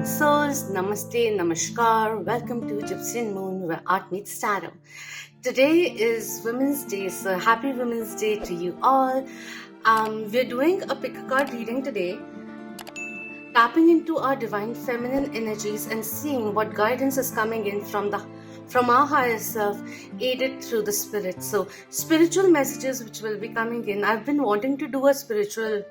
souls, namaste, namaskar. Welcome to Gypsianmoon, where art meets tarot. Today is Women's Day, so happy Women's Day to you all. We're doing a pick a card reading today, tapping into our divine feminine energies and seeing what guidance is coming in from our higher self, aided through the spirit. So spiritual messages which will be coming in. I've been wanting to do a spiritual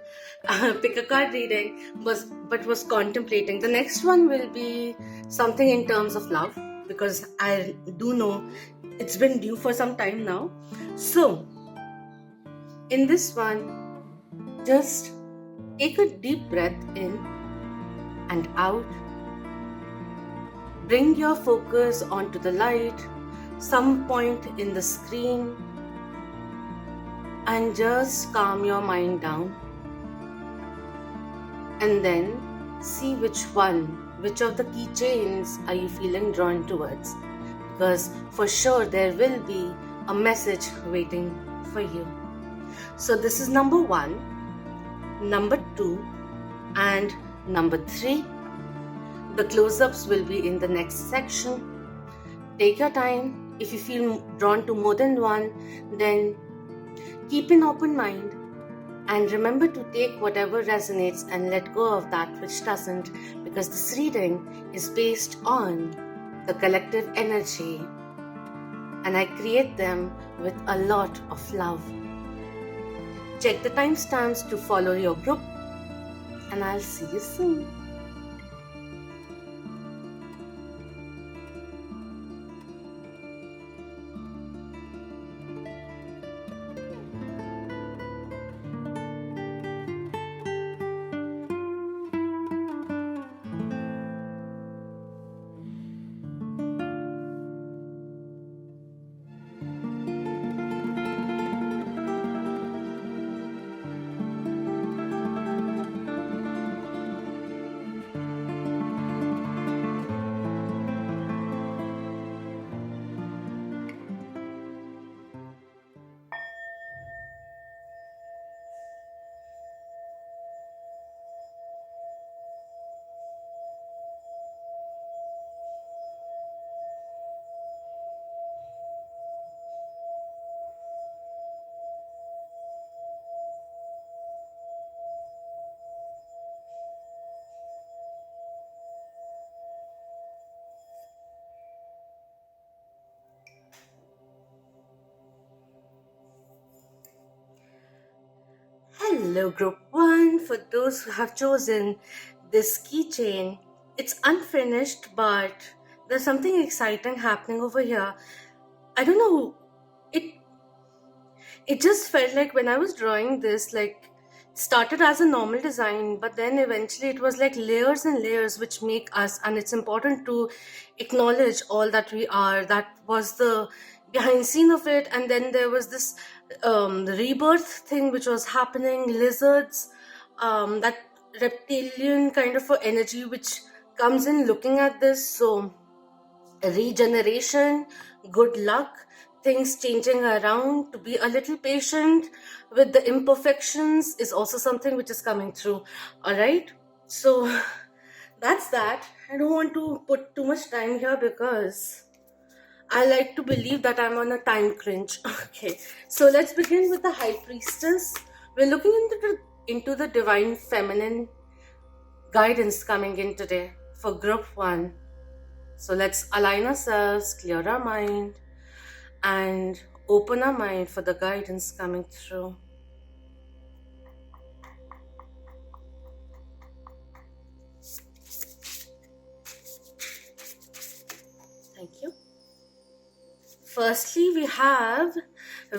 pick a card reading, but was contemplating. The next one will be something in terms of love, because I do know it's been due for some time now. So in this one, just take a deep breath in and out. Bring your focus onto the light, some point in the screen, and just calm your mind down. And then see which of the keychains are you feeling drawn towards, because for sure there will be a message waiting for you. So this is number 1, number 2, and number 3. The close-ups will be in the next section. Take your time. If you feel drawn to more than one, then keep an open mind and remember to take whatever resonates and let go of that which doesn't, because this reading is based on the collective energy and I create them with a lot of love. Check the timestamps to follow your group, and I'll see you soon. Hello group 1, for those who have chosen this keychain, it's unfinished, but there's something exciting happening over here. I don't know, it just felt like when I was drawing this, like started as a normal design, but then eventually it was like layers and layers which make us, and it's important to acknowledge all that we are. That was the behind scene of it. And then there was this the rebirth thing which was happening, lizards, that reptilian kind of a energy which comes in looking at this. So regeneration, good luck, things changing around, to be a little patient with the imperfections is also something which is coming through. All right, so that's that. I don't want to put too much time here because I like to believe that I'm on a time crunch. Okay, so let's begin with the High Priestess. We're looking into the divine feminine guidance coming in today for group 1. So let's align ourselves, clear our mind, and open our mind for the guidance coming through. Thank you. Firstly, we have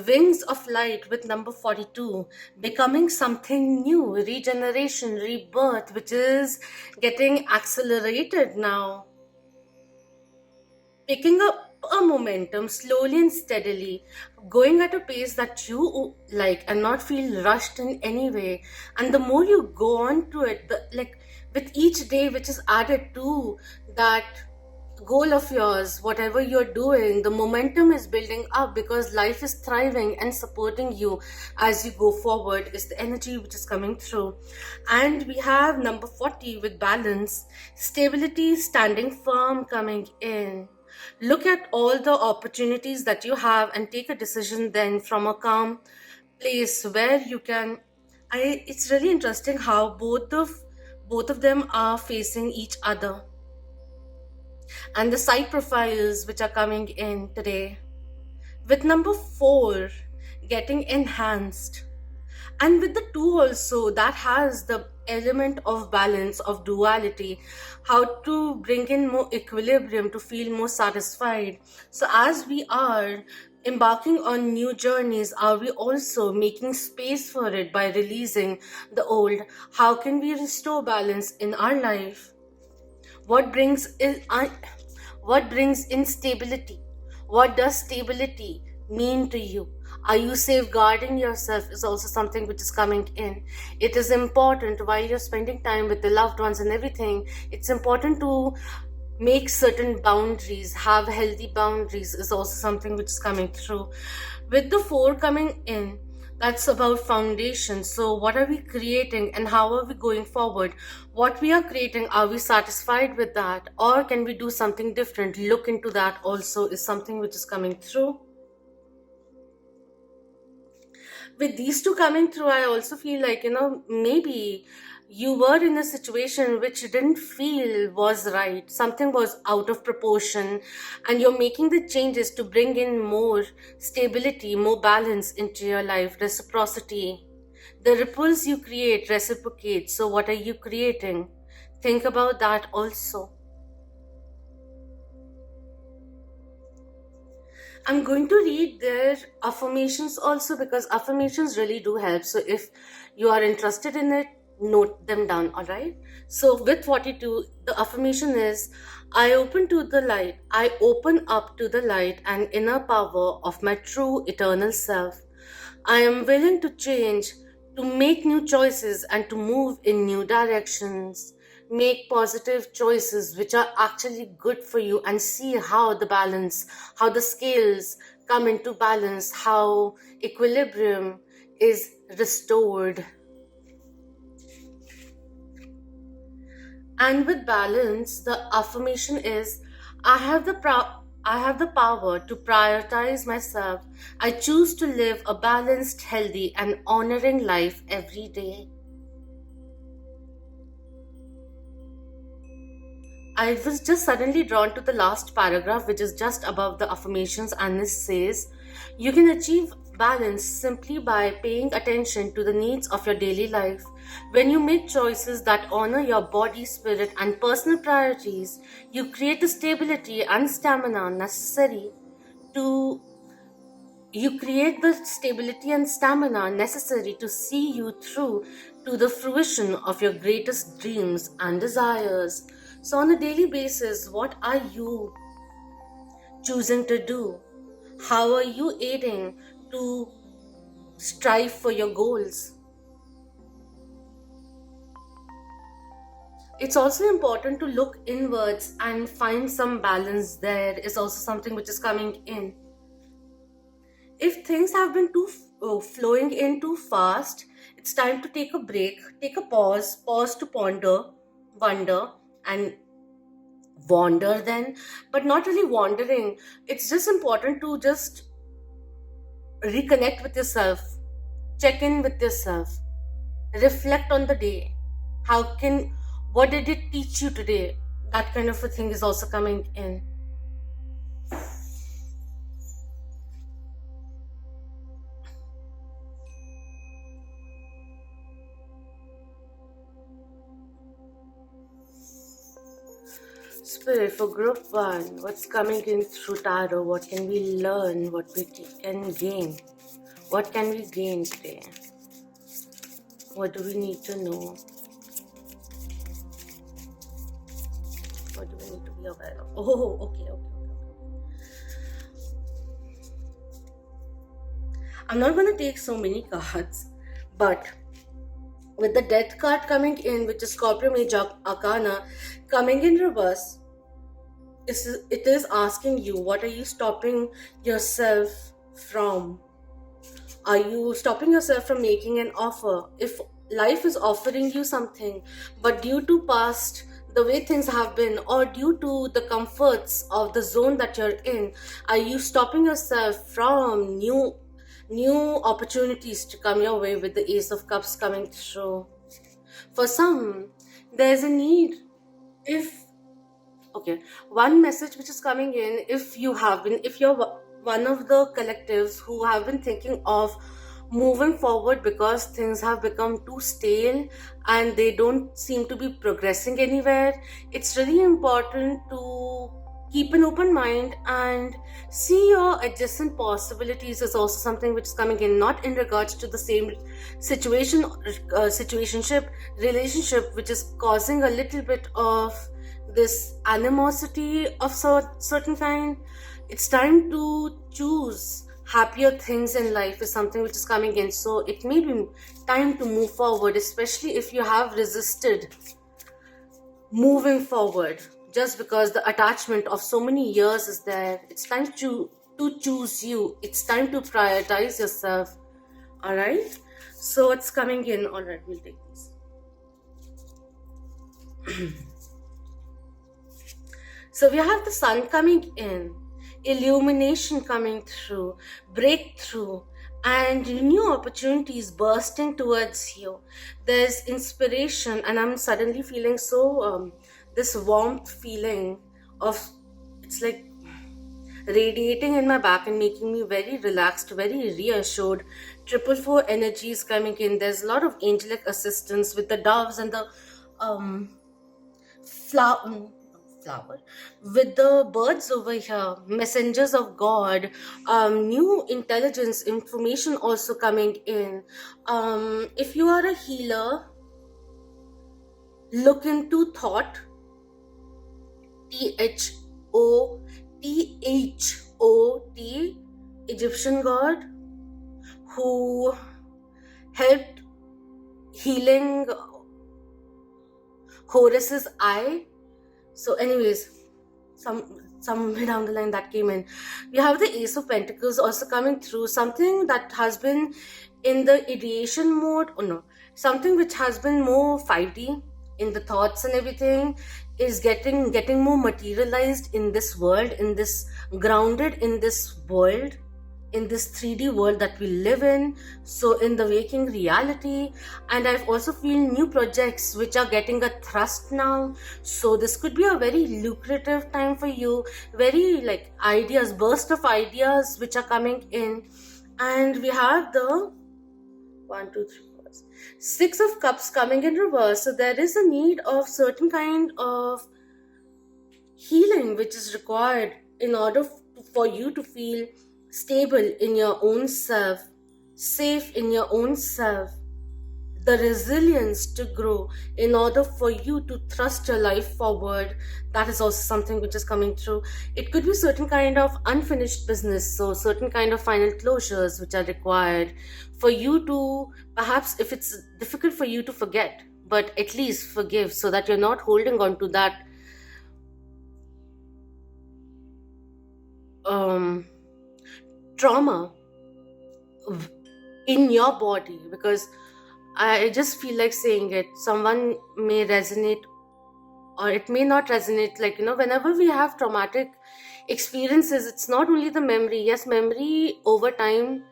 Wings of Light with number 42, becoming something new, regeneration, rebirth, which is getting accelerated now. Picking up a momentum slowly and steadily, going at a pace that you like and not feel rushed in any way. And the more you go on to it, like with each day which is added to that goal of yours, whatever you're doing, the momentum is building up because life is thriving and supporting you as you go forward, is the energy which is coming through. And we have number 40 with balance, stability, standing firm coming in. Look at all the opportunities that you have and take a decision then from a calm place where you can. It's really interesting how both of them are facing each other, and the side profiles which are coming in today with number 4 getting enhanced, and with the 2 also, that has the element of balance, of duality, how to bring in more equilibrium to feel more satisfied. So as we are embarking on new journeys, are we also making space for it by releasing the old? How can we restore balance in our life? What brings in what brings instability? What does stability mean to you? Are you safeguarding yourself is also something which is coming in. It is important while you're spending time with the loved ones and everything. It's important to make certain boundaries, have healthy boundaries is also something which is coming through. With the 4 coming in, that's about foundation. So what are we creating and how are we going forward? What we are creating, are we satisfied with that, or can we do something different? Look into that also is something which is coming through. With these 2 coming through, I also feel like, maybe you were in a situation which you didn't feel was right. Something was out of proportion, and you're making the changes to bring in more stability, more balance into your life, reciprocity. The ripples you create reciprocate. So, what are you creating? Think about that also. I'm going to read their affirmations also because affirmations really do help. So if you are interested in it, note them down, all right? So with 42, the affirmation is, I open to the light. I open up to the light and inner power of my true eternal self. I am willing to change, to make new choices and to move in new directions. Make positive choices which are actually good for you and see how the balance, how the scales come into balance, how equilibrium is restored. And with balance, the affirmation is, I have the power to prioritize myself. I choose to live a balanced, healthy, and honoring life every day. I was just suddenly drawn to the last paragraph, which is just above the affirmations, and this says, you can achieve balance simply by paying attention to the needs of your daily life. When you make choices that honor your body, spirit, and personal priorities, you create the stability and stamina necessary to see you through to the fruition of your greatest dreams and desires. So, on a daily basis, what are you choosing to do? How are you aiding to strive for your goals? It's also important to look inwards and find some balance. There is also something which is coming in. If things have been flowing in too fast, it's time to take a break, take a pause to ponder, wonder, and wander then, but not really wandering. It's just important to just reconnect with yourself, check in with yourself, reflect on the day. What did it teach you today? That kind of a thing is also coming in. Spirit, for group 1, what's coming in through tarot? What can we learn? What we can gain? What can we gain today? What do we need to know? What do we need to be aware of? Oh, okay. I'm not going to take so many cards, but with the Death card coming in, which is Scorpio Major Arcana, coming in reverse, it is asking you, what are you stopping yourself from? Are you stopping yourself from making an offer? If life is offering you something, but due to past, the way things have been, or due to the comforts of the zone that you're in, are you stopping yourself from new opportunities to come your way with the Ace of Cups coming through? For some, there's a need. If Okay, one message which is coming in, if you're one of the collectives who have been thinking of moving forward because things have become too stale and they don't seem to be progressing anywhere, it's really important to keep an open mind and see your adjacent possibilities is also something which is coming in, not in regards to the same situationship relationship which is causing a little bit of this animosity of certain kind. It's time to choose happier things in life is something which is coming in. So it may be time to move forward, especially if you have resisted moving forward just because the attachment of so many years is there. It's time to choose you. It's time to prioritize yourself. All right, so it's coming in. All right, we'll take this. So we have the sun coming in, illumination coming through, breakthrough, and new opportunities bursting towards you. There's inspiration, and I'm suddenly feeling so this warmth feeling of, it's like radiating in my back and making me very relaxed, very reassured. 444 energies coming in. There's a lot of angelic assistance with the doves and the flower with the birds over here, messengers of God, new intelligence information also coming in. If you are a healer, look into thought, THOT, Egyptian god who helped healing Horus's eye. So anyways, somewhere down the line that came in. We have the Ace of Pentacles also coming through, something that has been in the ideation mode, or no, something which has been more 5D in the thoughts and everything is getting more materialized in this world, in this grounded in this world, in this 3D world that we live in, so in the waking reality. And I've also feel new projects which are getting a thrust now, so this could be a very lucrative time for you, very like ideas, burst of ideas which are coming in. And we have the 1 2 3 4 6 of Cups coming in reverse, so there is a need of certain kind of healing which is required in order for you to feel stable in your own self, safe in your own self, the resilience to grow in order for you to thrust your life forward. That is also something which is coming through. It could be certain kind of unfinished business, so certain kind of final closures which are required for you to, perhaps if it's difficult for you to forget, but at least forgive, so that you're not holding on to that trauma in your body. Because I just feel like saying it, someone may resonate or it may not resonate. Like, whenever we have traumatic experiences, it's not only the memory. Yes, memory over time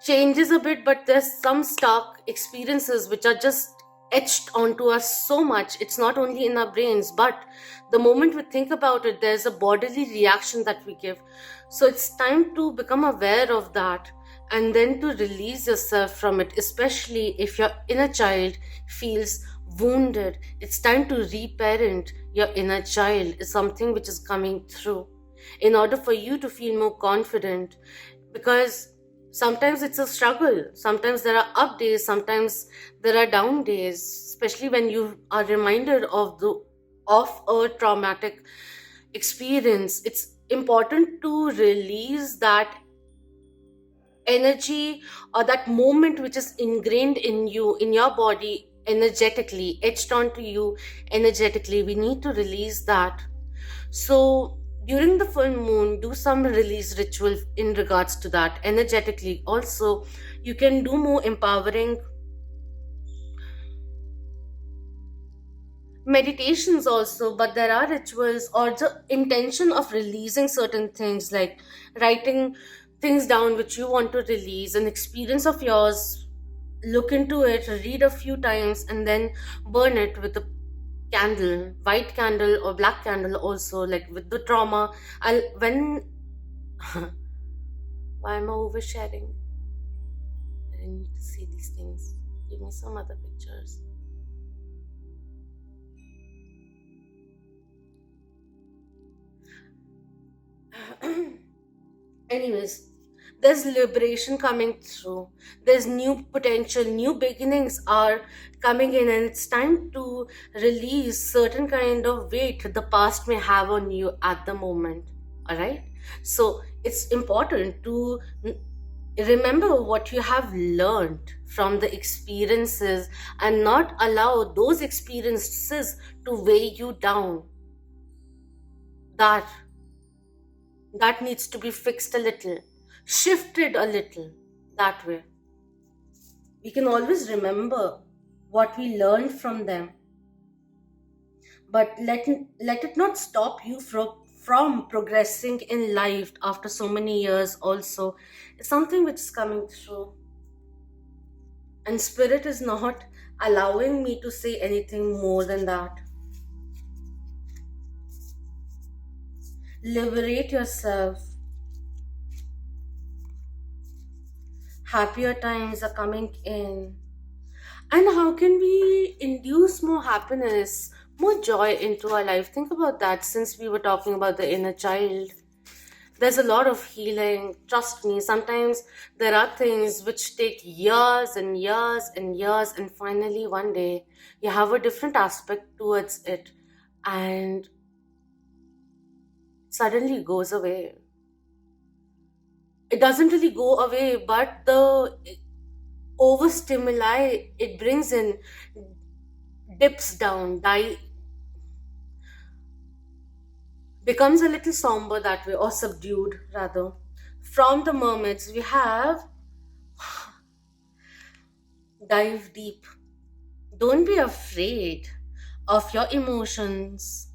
changes a bit, but there's some stark experiences which are just etched onto us so much. It's not only in our brains, but the moment we think about it, there's a bodily reaction that we give. So it's time to become aware of that and then to release yourself from it, especially if your inner child feels wounded. It's time to reparent your inner child, is something which is coming through in order for you to feel more confident. Because sometimes it's a struggle, sometimes there are up days, sometimes there are down days, especially when you are reminded of a traumatic experience. It's important to release that energy or that moment which is ingrained in you, in your body, energetically etched onto you energetically. We need to release that So during the full moon, do some release ritual in regards to that energetically. Also, you can do more empowering meditations also, but there are rituals or the intention of releasing certain things, like writing things down which you want to release, an experience of yours. Look into it, read a few times, and then burn it with a candle, white candle or black candle also, like with the trauma. I'll when why am I oversharing? I need to see these things. Give me some other pictures. Anyways, there's liberation coming through. There's new potential, new beginnings are coming in, and it's time to release certain kind of weight the past may have on you at the moment. All right. So it's important to remember what you have learned from the experiences and not allow those experiences to weigh you down. That that needs to be fixed a little, shifted a little. That way we can always remember what we learned from them, but let it not stop you from progressing in life after so many years also. It's something which is coming through, and spirit is not allowing me to say anything more than that. Liberate yourself. Happier times are coming in. And how can we induce more happiness, more joy into our life? Think about that, since we were talking about the inner child. There's a lot of healing. Trust me, sometimes there are things which take years and years and years, and finally one day you have a different aspect towards it, and suddenly goes away. It doesn't really go away, but the overstimuli it brings in dips down, becomes a little somber that way, or subdued rather. From the mermaids, we have dive deep. Don't be afraid of your emotions.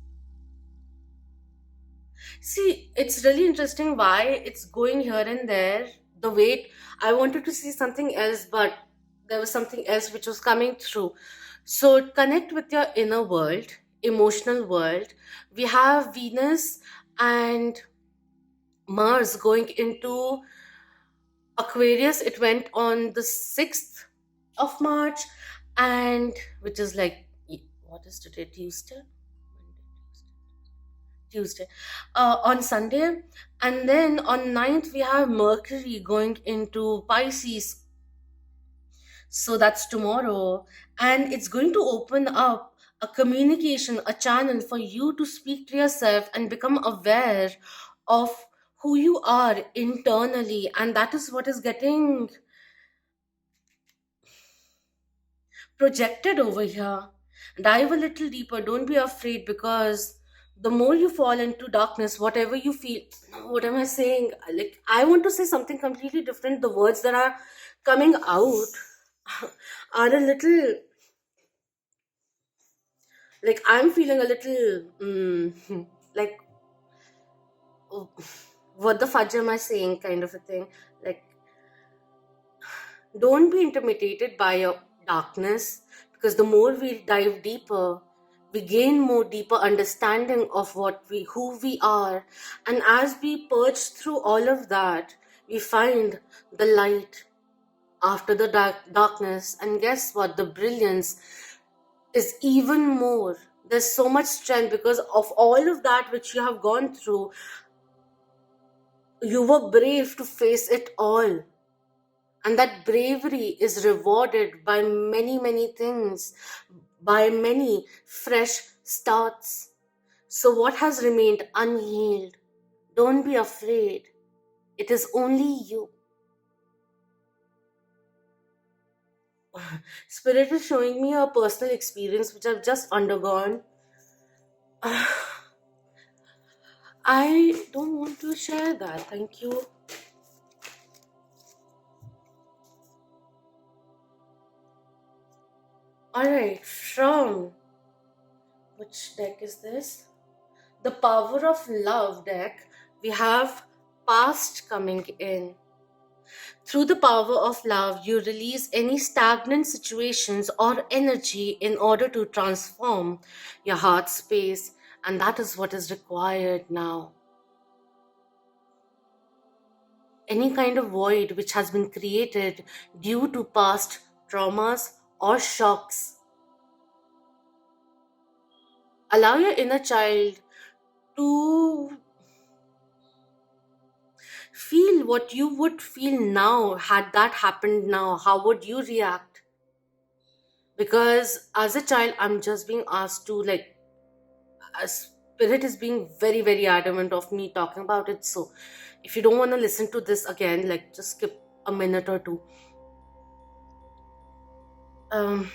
See, it's really interesting why it's going here and there. The weight, I wanted to see something else, but there was something else which was coming through. So, connect with your inner world, emotional world. We have Venus and Mars going into Aquarius. It went on the 6th of March, and which is like, what is today? Tuesday? Tuesday. On Sunday. And then on 9th, we have Mercury going into Pisces. So that's tomorrow. And it's going to open up a communication, a channel for you to speak to yourself and become aware of who you are internally. And that is what is getting projected over here. Dive a little deeper. Don't be afraid, because the more you fall into darkness, whatever you feel, what am I saying? Like, I want to say something completely different. The words that are coming out are a little, like, I'm feeling a little, like, oh, what the fudge am I saying, kind of a thing. Like, don't be intimidated by your darkness, because the more we dive deeper, we gain more deeper understanding of who we are. And as we purge through all of that, we find the light after the darkness. And guess what? The brilliance is even more. There's so much strength because of all of that which you have gone through. You were brave to face it all. And that bravery is rewarded by many, many things, by many fresh starts. So, what has remained unhealed? Don't be afraid. It is only you. Spirit is showing me a personal experience which I've just undergone. I don't want to share that. Thank you. Alright, from which deck is this? The Power of Love deck. We have past coming in. Through the power of love, you release any stagnant situations or energy in order to transform your heart space, and that is what is required now. Any kind of void which has been created due to past traumas or shocks, allow your inner child to feel what you would feel now had that happened now. How would you react? Because as a child, I'm just being asked to, like, a spirit is being very, very adamant of me talking about it. So if you don't want to listen to this again, like, just skip a minute or two. um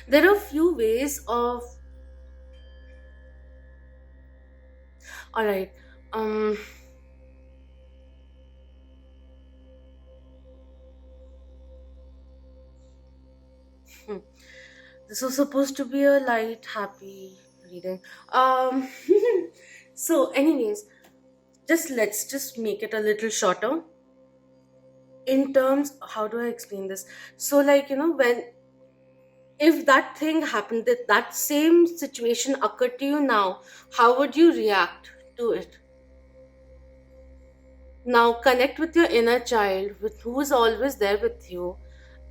there are a few ways of, all right, um hmm, this was supposed to be a light happy reading. um so anyways, let's just make it a little shorter. In terms, how do I explain this? So, like, when, if that thing happened, that same situation occurred to you now, how would you react to it? Now connect with your inner child, with who is always there with you,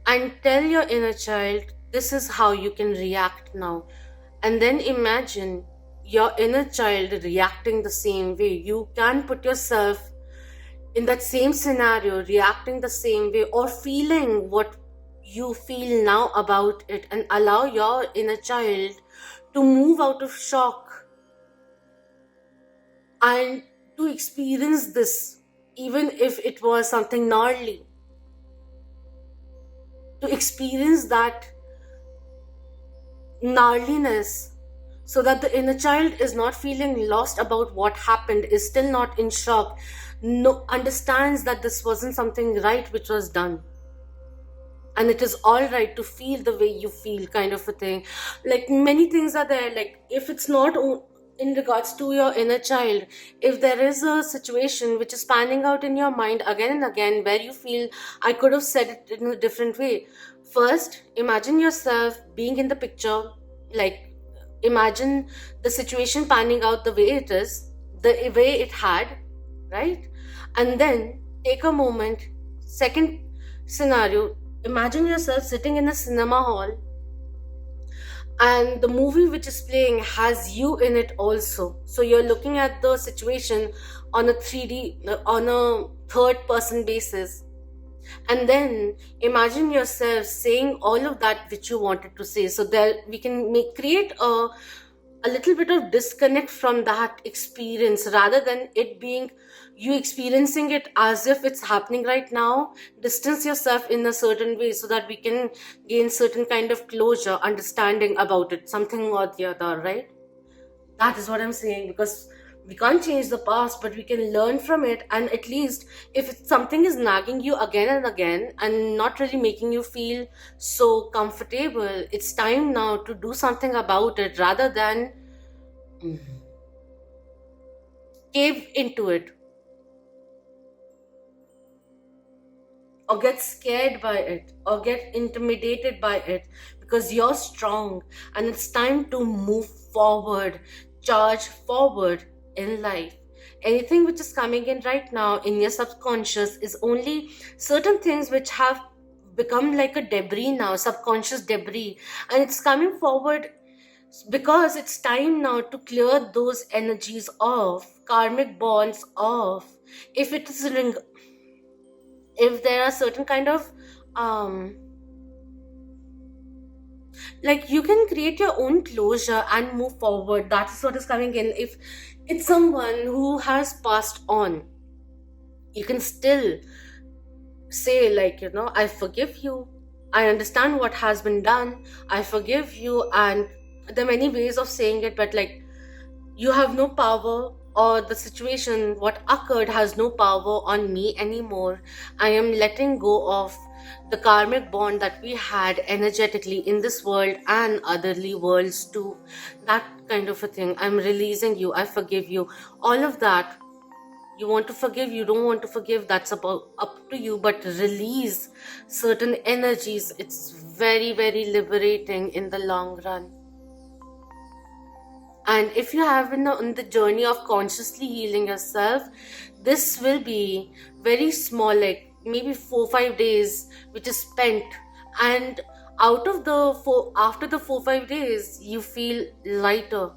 and tell your inner child, this is how you can react now. And then imagine your inner child reacting the same way. You can put yourself in that same scenario, reacting the same way, or feeling what you feel now about it, and allow your inner child to move out of shock and to experience this, even if it was something gnarly, to experience that gnarliness, so that the inner child is not feeling lost about what happened, is still not in shock, no, understands that this wasn't something right which was done, and it is all right to feel the way you feel, kind of a thing. Like, many things are there, like, if it's not in regards to your inner child, if there is a situation which is panning out in your mind again and again, where you feel, I could have said it in a different way. First, imagine yourself being in the picture, like, imagine the situation panning out the way it is, the way it had, right? And then take a moment. Second scenario, imagine yourself sitting in a cinema hall, and the movie which is playing has you in it also. So you're looking at the situation on a 3D, on a third person basis. And then imagine yourself saying all of that which you wanted to say. So there we can create a little bit of disconnect from that experience, rather than it being you experiencing it as if it's happening right now. Distance yourself in a certain way, so that we can gain certain kind of closure, understanding about it, something or the other, right? That is what I'm saying, because we can't change the past, but we can learn from it. And at least, if something is nagging you again and again and not really making you feel so comfortable, it's time now to do something about it, rather than cave into it or get scared by it or get intimidated by it, because you're strong and it's time to move forward, charge forward in life. Anything which is coming in right now in your subconscious is only certain things which have become like a debris now, subconscious debris, and it's coming forward because it's time now to clear those energies off, karmic bonds off. If it is if there are certain kind of um like, you can create your own closure and move forward. That is what is coming in. If it's someone who has passed on, you can still say, like, I forgive you, I understand what has been done, I forgive you, and There are many ways of saying it, but like, you have no power, or the situation what occurred has no power on me anymore. I am letting go of the karmic bond that we had energetically in this world and otherly worlds too. That kind of a thing. I'm releasing you. I forgive you. All of that. You want to forgive, you don't want to forgive, that's about up to you, but release certain energies. It's very, very liberating in the long run. And if you have been on the journey of consciously healing yourself, this will be very small, like maybe 4 5 days, which is spent. And out of the after the 4 5 days, you feel lighter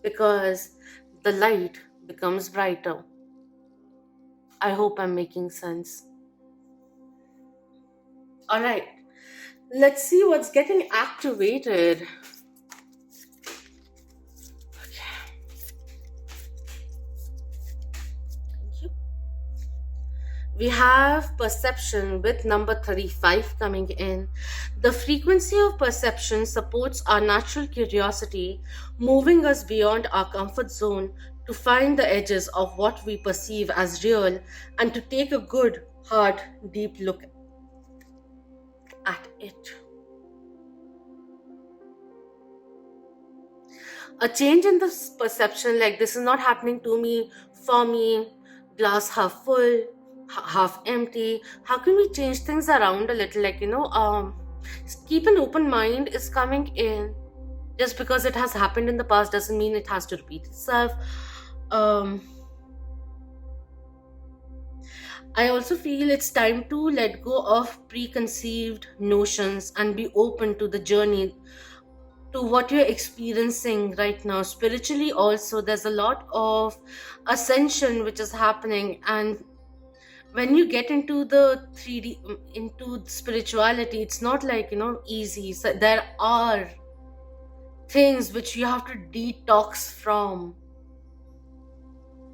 because the light becomes brighter. I hope I'm making sense. All right, let's see what's getting activated. We have perception with number 35 coming in. The frequency of perception supports our natural curiosity, moving us beyond our comfort zone to find the edges of what we perceive as real and to take a good, hard, deep look at it. A change in this perception, like this is not happening to me, for me, glass half full, half empty. How can we change things around a little? Like, keep an open mind is coming in. Just because it has happened in the past doesn't mean it has to repeat itself. I also feel it's time to let go of preconceived notions and be open to the journey, to what you're experiencing right now. Spiritually also, there's a lot of ascension which is happening, and when you get into the 3D, into spirituality, it's not like, easy. So there are things which you have to detox from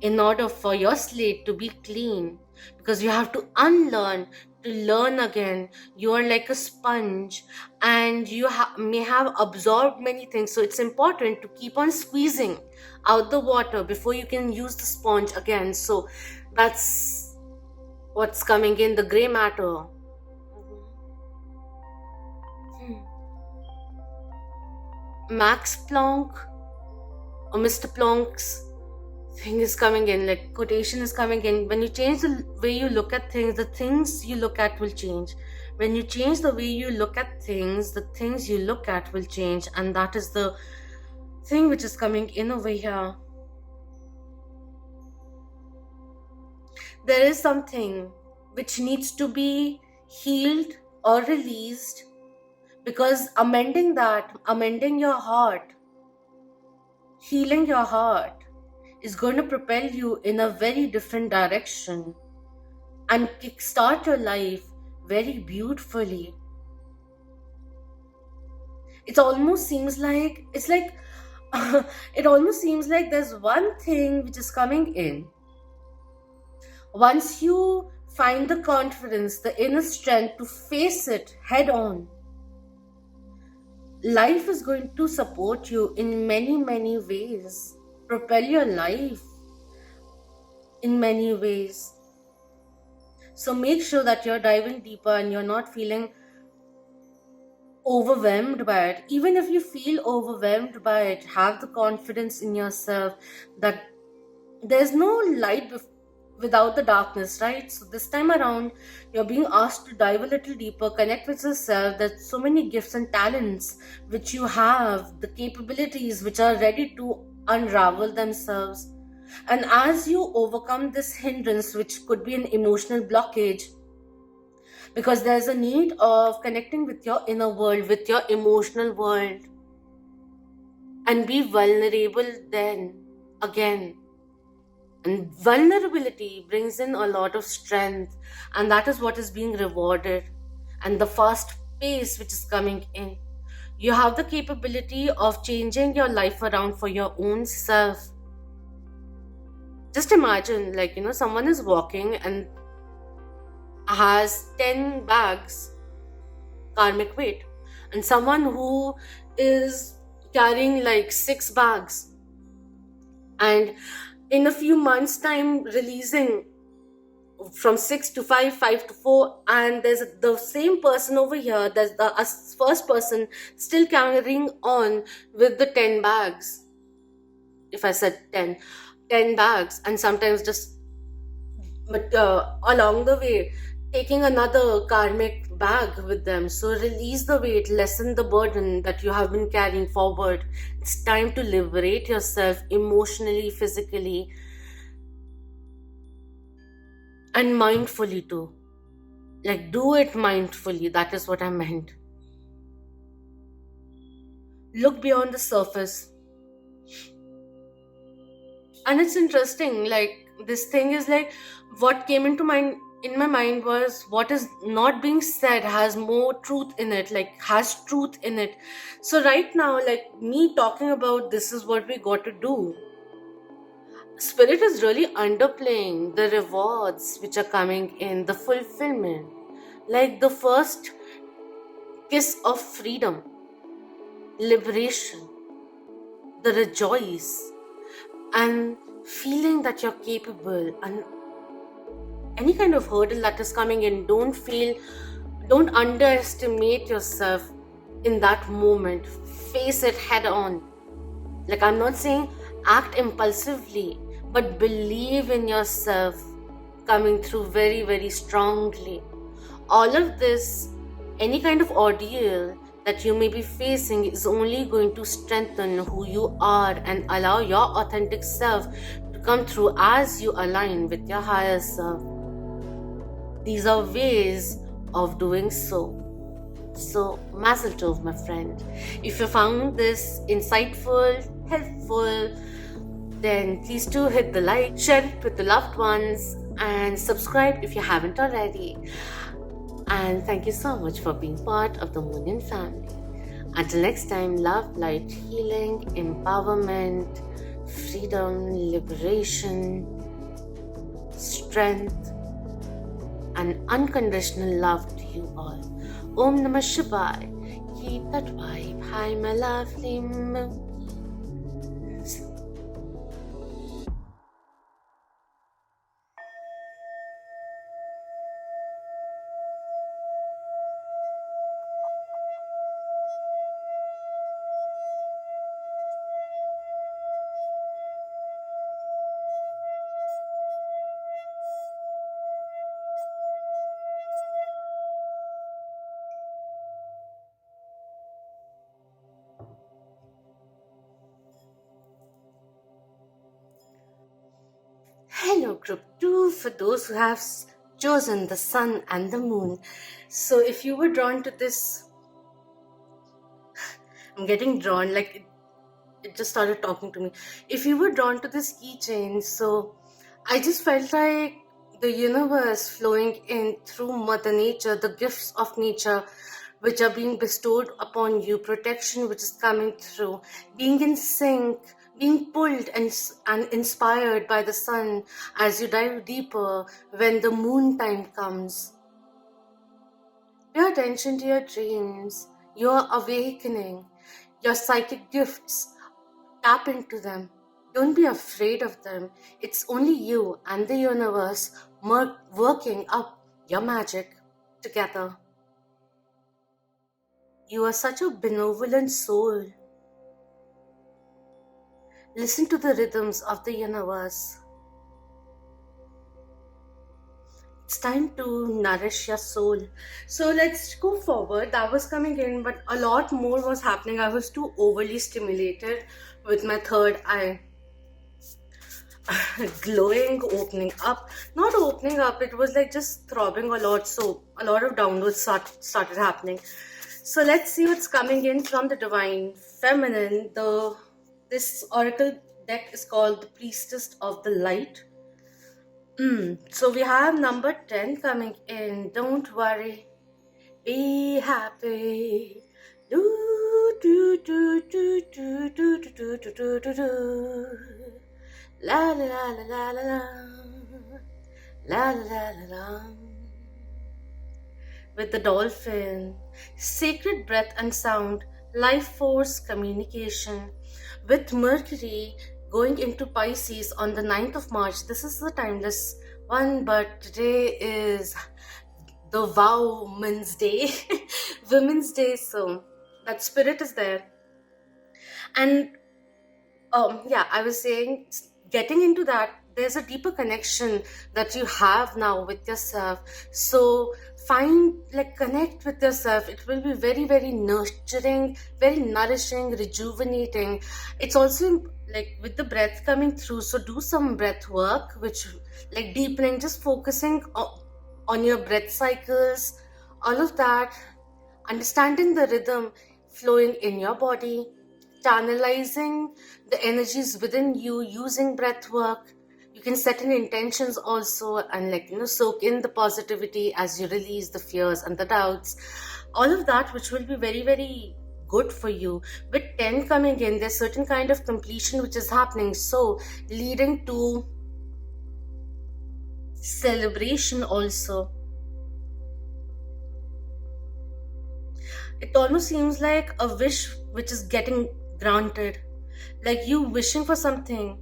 in order for your slate to be clean, because you have to unlearn to learn again. You are like a sponge, and you may have absorbed many things, so it's important to keep on squeezing out the water before you can use the sponge again. So that's what's coming in, the gray matter. Max Planck or Mr. Planck's thing is coming in, like quotation is coming in. When you change the way you look at things, the things you look at will change. When you change the way you look at things, the things you look at will change. And that is the thing which is coming in over here. There is something which needs to be healed or released, because amending your heart, healing your heart is going to propel you in a very different direction and kickstart your life very beautifully. It almost seems like it almost seems like there's one thing which is coming in. Once you find the confidence, the inner strength to face it head on, life is going to support you in many, many ways, propel your life in many ways. So make sure that you're diving deeper and you're not feeling overwhelmed by it. Even if you feel overwhelmed by it, have the confidence in yourself that there's no light without the darkness, right? So this time around, you're being asked to dive a little deeper, connect with yourself. There's so many gifts and talents which you have, the capabilities which are ready to unravel themselves. And as you overcome this hindrance, which could be an emotional blockage, because there's a need of connecting with your inner world, with your emotional world, and be vulnerable then again. And vulnerability brings in a lot of strength, and that is what is being rewarded. And the fast pace which is coming in, you have the capability of changing your life around for your own self. Just imagine, like, someone is walking and has 10 bags, karmic weight. and someone who is carrying like 6 bags, and in a few months time releasing from 6 to 5, 5 to 4, and there's the same person over here, there's the first person still carrying on with the 10 bags. If I said 10 bags, and sometimes just, but along the way taking another karmic bag with them. So release the weight, lessen the burden that you have been carrying forward. It's time to liberate yourself emotionally, physically, and mindfully too. Like, do it mindfully, that is what I meant. Look beyond the surface. And it's interesting, like, this thing is like, what came into mind in my mind was, what is not being said has more truth in it, like has truth in it. So right now, like me talking about this is what we got to do, spirit is really underplaying the rewards which are coming in, the fulfillment, like the first kiss of freedom, liberation, the rejoice, and feeling that you're capable. And any kind of hurdle that is coming in, don't underestimate yourself in that moment. Face it head on. Like, I'm not saying act impulsively, but believe in yourself coming through very, very strongly. All of this, any kind of ordeal that you may be facing, is only going to strengthen who you are and allow your authentic self to come through as you align with your higher self. These are ways of doing so. So, mazel tov, my friend. If you found this insightful, helpful, then please do hit the like, share it with the loved ones, and subscribe if you haven't already. And thank you so much for being part of the Moonian family. Until next time, love, light, healing, empowerment, freedom, liberation, strength, and unconditional love to you all. Om Namah Shivaya. Keep that vibe high, my lovely moon. Hello, group 2, for those who have chosen the sun and the moon. So, if you were drawn to this, I'm getting drawn, like it just started talking to me. If you were drawn to this keychain, so I just felt like the universe flowing in through Mother Nature, the gifts of nature which are being bestowed upon you, protection which is coming through, being in sync, being pulled and inspired by the sun as you dive deeper when the moon time comes. Pay attention to your dreams, your awakening, your psychic gifts. Tap into them. Don't be afraid of them. It's only you and the universe working up your magic together. You are such a benevolent soul. Listen to the rhythms of the universe. It's time to nourish your soul. So let's go forward. That was coming in, but a lot more was happening. I was too overly stimulated with my third eye. Glowing, opening up. Not opening up, it was like just throbbing a lot. So a lot of downloads started happening. So let's see what's coming in from the Divine Feminine. This oracle deck is called the Priestess of the Light. So we have number 10 coming in. Don't worry, be happy. Do do do do do do do do do do do. La la la la la la la la la la la. with the dolphin, sacred breath and sound, life force communication. With Mercury going into Pisces on the 9th of March, this is the timeless one, but today is the Wow Men's Day, Women's Day, so that spirit is there. And yeah, I was saying, getting into that, there's a deeper connection that you have now with yourself. So find, like, connect with yourself. It will be very, very nurturing, very nourishing, rejuvenating. It's also like with the breath coming through. So do some breath work, which, like, deepening, just focusing on your breath cycles, all of that, understanding the rhythm flowing in your body, channelizing the energies within you using breath work. You can set in intentions also, and, like, soak in the positivity as you release the fears and the doubts, all of that, which will be very, very good for you. With 10 coming in, there's certain kind of completion which is happening, so leading to celebration also. It almost seems like a wish which is getting granted, like you wishing for something,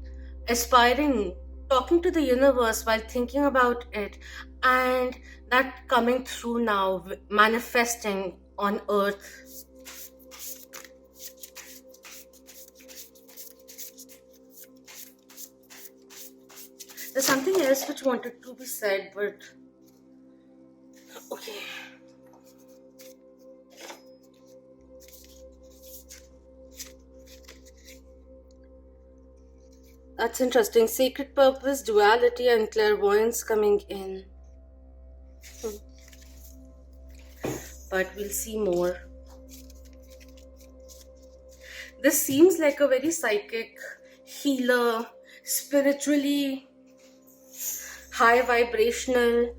aspiring, talking to the universe while thinking about it, and that coming through now, manifesting on earth. There's something else which wanted to be said, but okay. That's interesting. Sacred purpose, duality, and clairvoyance coming in. But we'll see more. This seems like a very psychic, healer, spiritually high vibrational,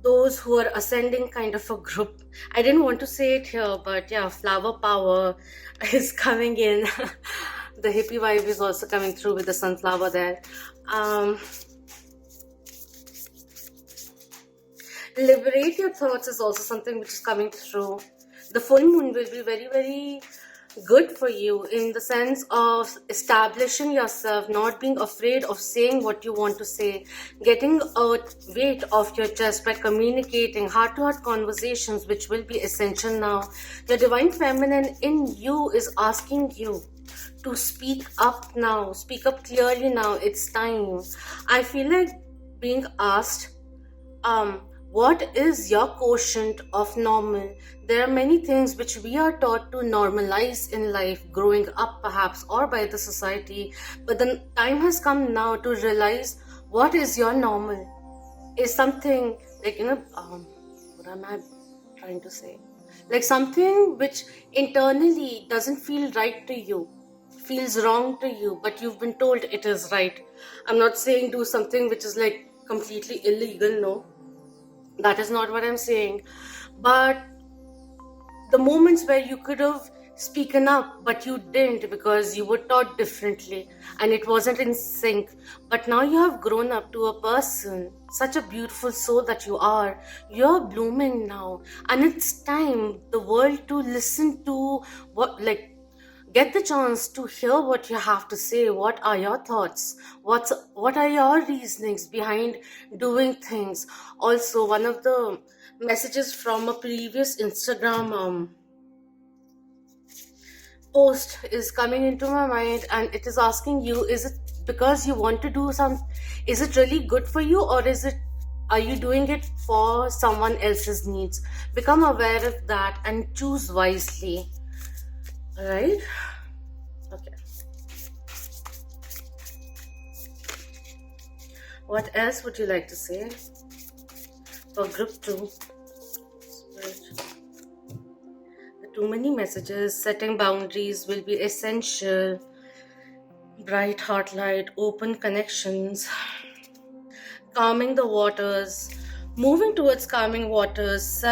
those who are ascending kind of a group. I didn't want to say it here, but yeah, flower power is coming in. The hippie vibe is also coming through with the sunflower there. Liberate your thoughts is also something which is coming through. The full moon will be very, very good for you in the sense of establishing yourself, not being afraid of saying what you want to say, getting a weight off your chest by communicating heart-to-heart conversations, which will be essential now. The divine feminine in you is asking you to speak up now, speak up clearly now. It's time. I feel like being asked, what is your quotient of normal? There are many things which we are taught to normalize in life, growing up perhaps, or by the society. But the time has come now to realize what is your normal. Is something like, what am I trying to say? Like something which internally doesn't feel right to you, feels wrong to you, but you've been told it is right. I'm not saying do something which is like completely illegal, no. That is not what I'm saying. But the moments where you could have spoken up, but you didn't because you were taught differently and it wasn't in sync. But now you have grown up to a person, such a beautiful soul that you are. You're blooming now. And it's time the world to listen to what, like, get the chance to hear what you have to say. What are your thoughts? What are your reasonings behind doing things? Also, one of the messages from a previous Instagram post is coming into my mind, and it is asking you, is it because you want to do some, is it really good for you, or are you doing it for someone else's needs? Become aware of that and choose wisely. Alright? Okay. What else would you like to say for group 2? Too many messages. Setting boundaries will be essential. Bright heart light, open connections, calming the waters, moving towards calming waters,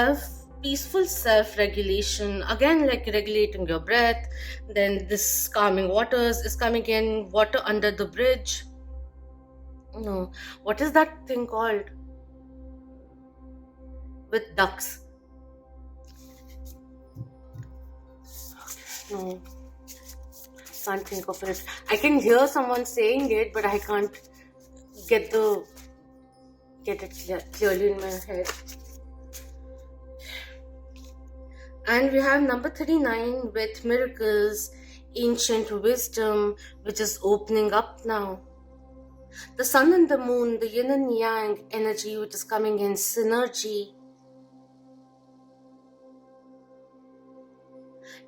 peaceful self-regulation, again, like regulating your breath. Then this calming waters is coming in, water under the bridge. What is that thing called with ducks? No, can't think of it. I can hear someone saying it, but I can't get the get it clearly in my head. And we have number 39 with miracles, ancient wisdom, which is opening up now. The sun and the moon, the yin and yang energy, which is coming in synergy.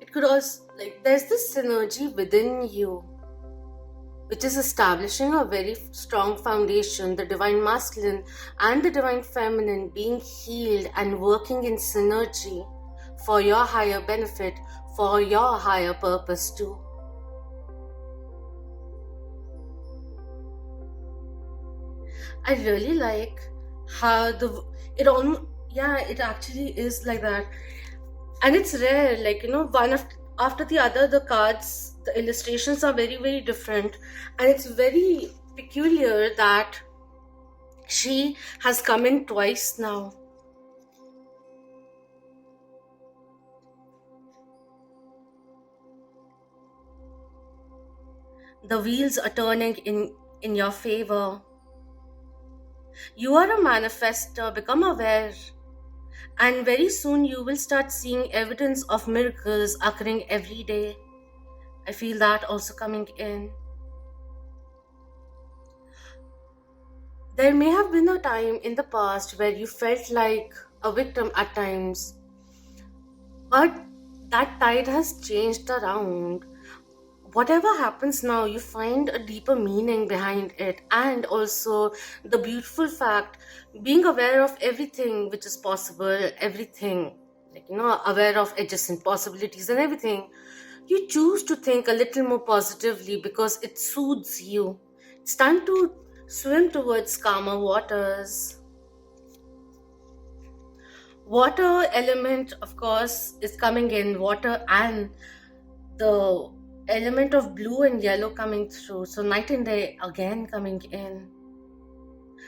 It could also, like, there's this synergy within you, which is establishing a very strong foundation, the divine masculine and the divine feminine being healed and working in synergy for your higher benefit, for your higher purpose too. I really like how it actually is like that. And it's rare, like, one after the other, the cards, the illustrations are very, very different. And it's very peculiar that she has come in twice now. The wheels are turning in your favor. You are a manifestor, become aware. And very soon you will start seeing evidence of miracles occurring every day. I feel that also coming in. There may have been a time in the past where you felt like a victim at times, but that tide has changed around. Whatever happens now, you find a deeper meaning behind it, and also the beautiful fact, being aware of everything which is possible, everything, aware of adjacent possibilities and everything. You choose to think a little more positively because it soothes you. It's time to swim towards calmer waters. Water element, of course, is coming in, water and the element of blue and yellow coming through. So night and day again coming in.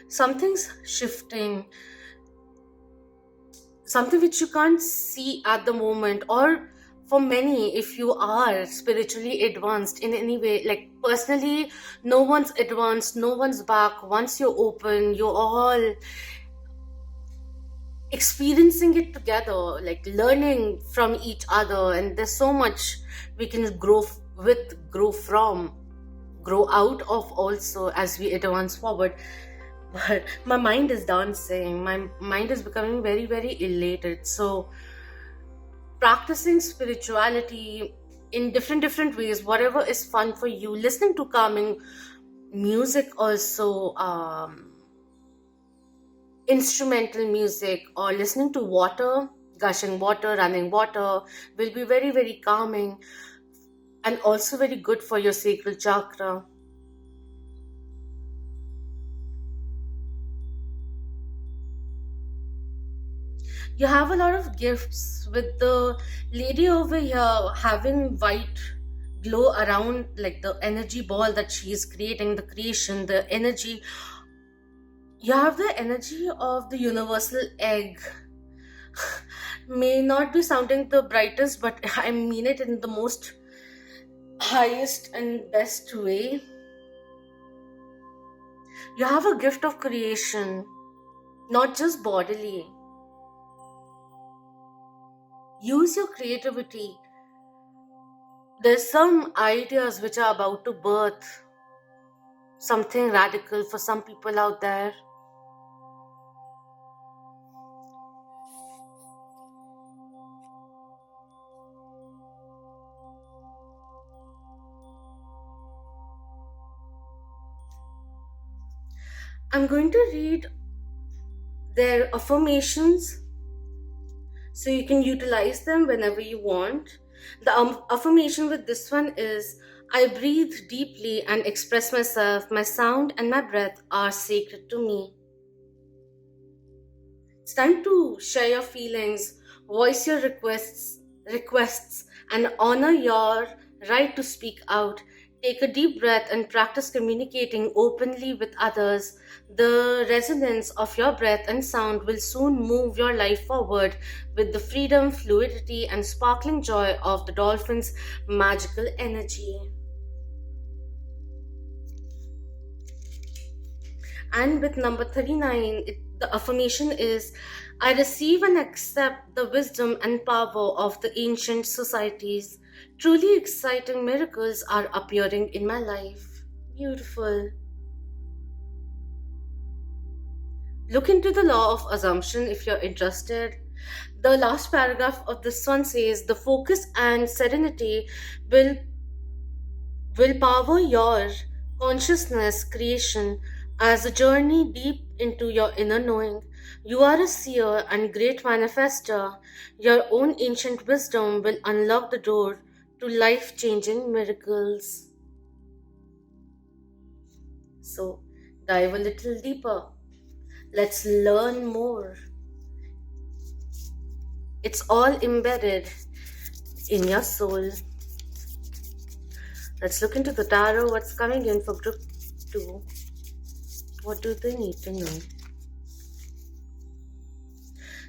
Something's shifting. Something which you can't see at the moment, or for many, if you are spiritually advanced in any way, like personally, no one's advanced, no one's back. Once you're open, you're all experiencing it together, like learning from each other, and there's so much we can grow from, grow out of also as we advance forward. But my mind is dancing, my mind is becoming very, very elated. So practicing spirituality in different ways, whatever is fun for you, listening to calming music also, instrumental music, or listening to water, gushing water, running water, will be very, very calming and also very good for your sacral chakra. You have a lot of gifts, with the lady over here having white glow around, like the energy ball that she is creating, the creation, the energy. You have the energy of the universal egg. May not be sounding the brightest, but I mean it in the most highest and best way. You have a gift of creation, not just bodily. Use your creativity. There's some ideas which are about to birth something radical for some people out there. I'm going to read their affirmations so you can utilize them whenever you want. The affirmation with this one is, I breathe deeply and express myself. My sound and my breath are sacred to me. It's time to share your feelings, voice your requests, and honor your right to speak out. Take a deep breath and practice communicating openly with others. The resonance of your breath and sound will soon move your life forward with the freedom, fluidity, and sparkling joy of the dolphin's magical energy. And with number 39, the affirmation is I receive and accept the wisdom and power of the ancient societies. Truly exciting miracles are appearing in my life. Beautiful. Look into the law of assumption if you're interested. The last paragraph of this one says the focus and serenity will power your consciousness creation as a journey deep into your inner knowing. You are a seer and great manifester. Your own ancient wisdom will unlock the door to life changing miracles. So, dive a little deeper. Let's learn more. It's all embedded in your soul. Let's look into the tarot. What's coming in for group 2? What do they need to know?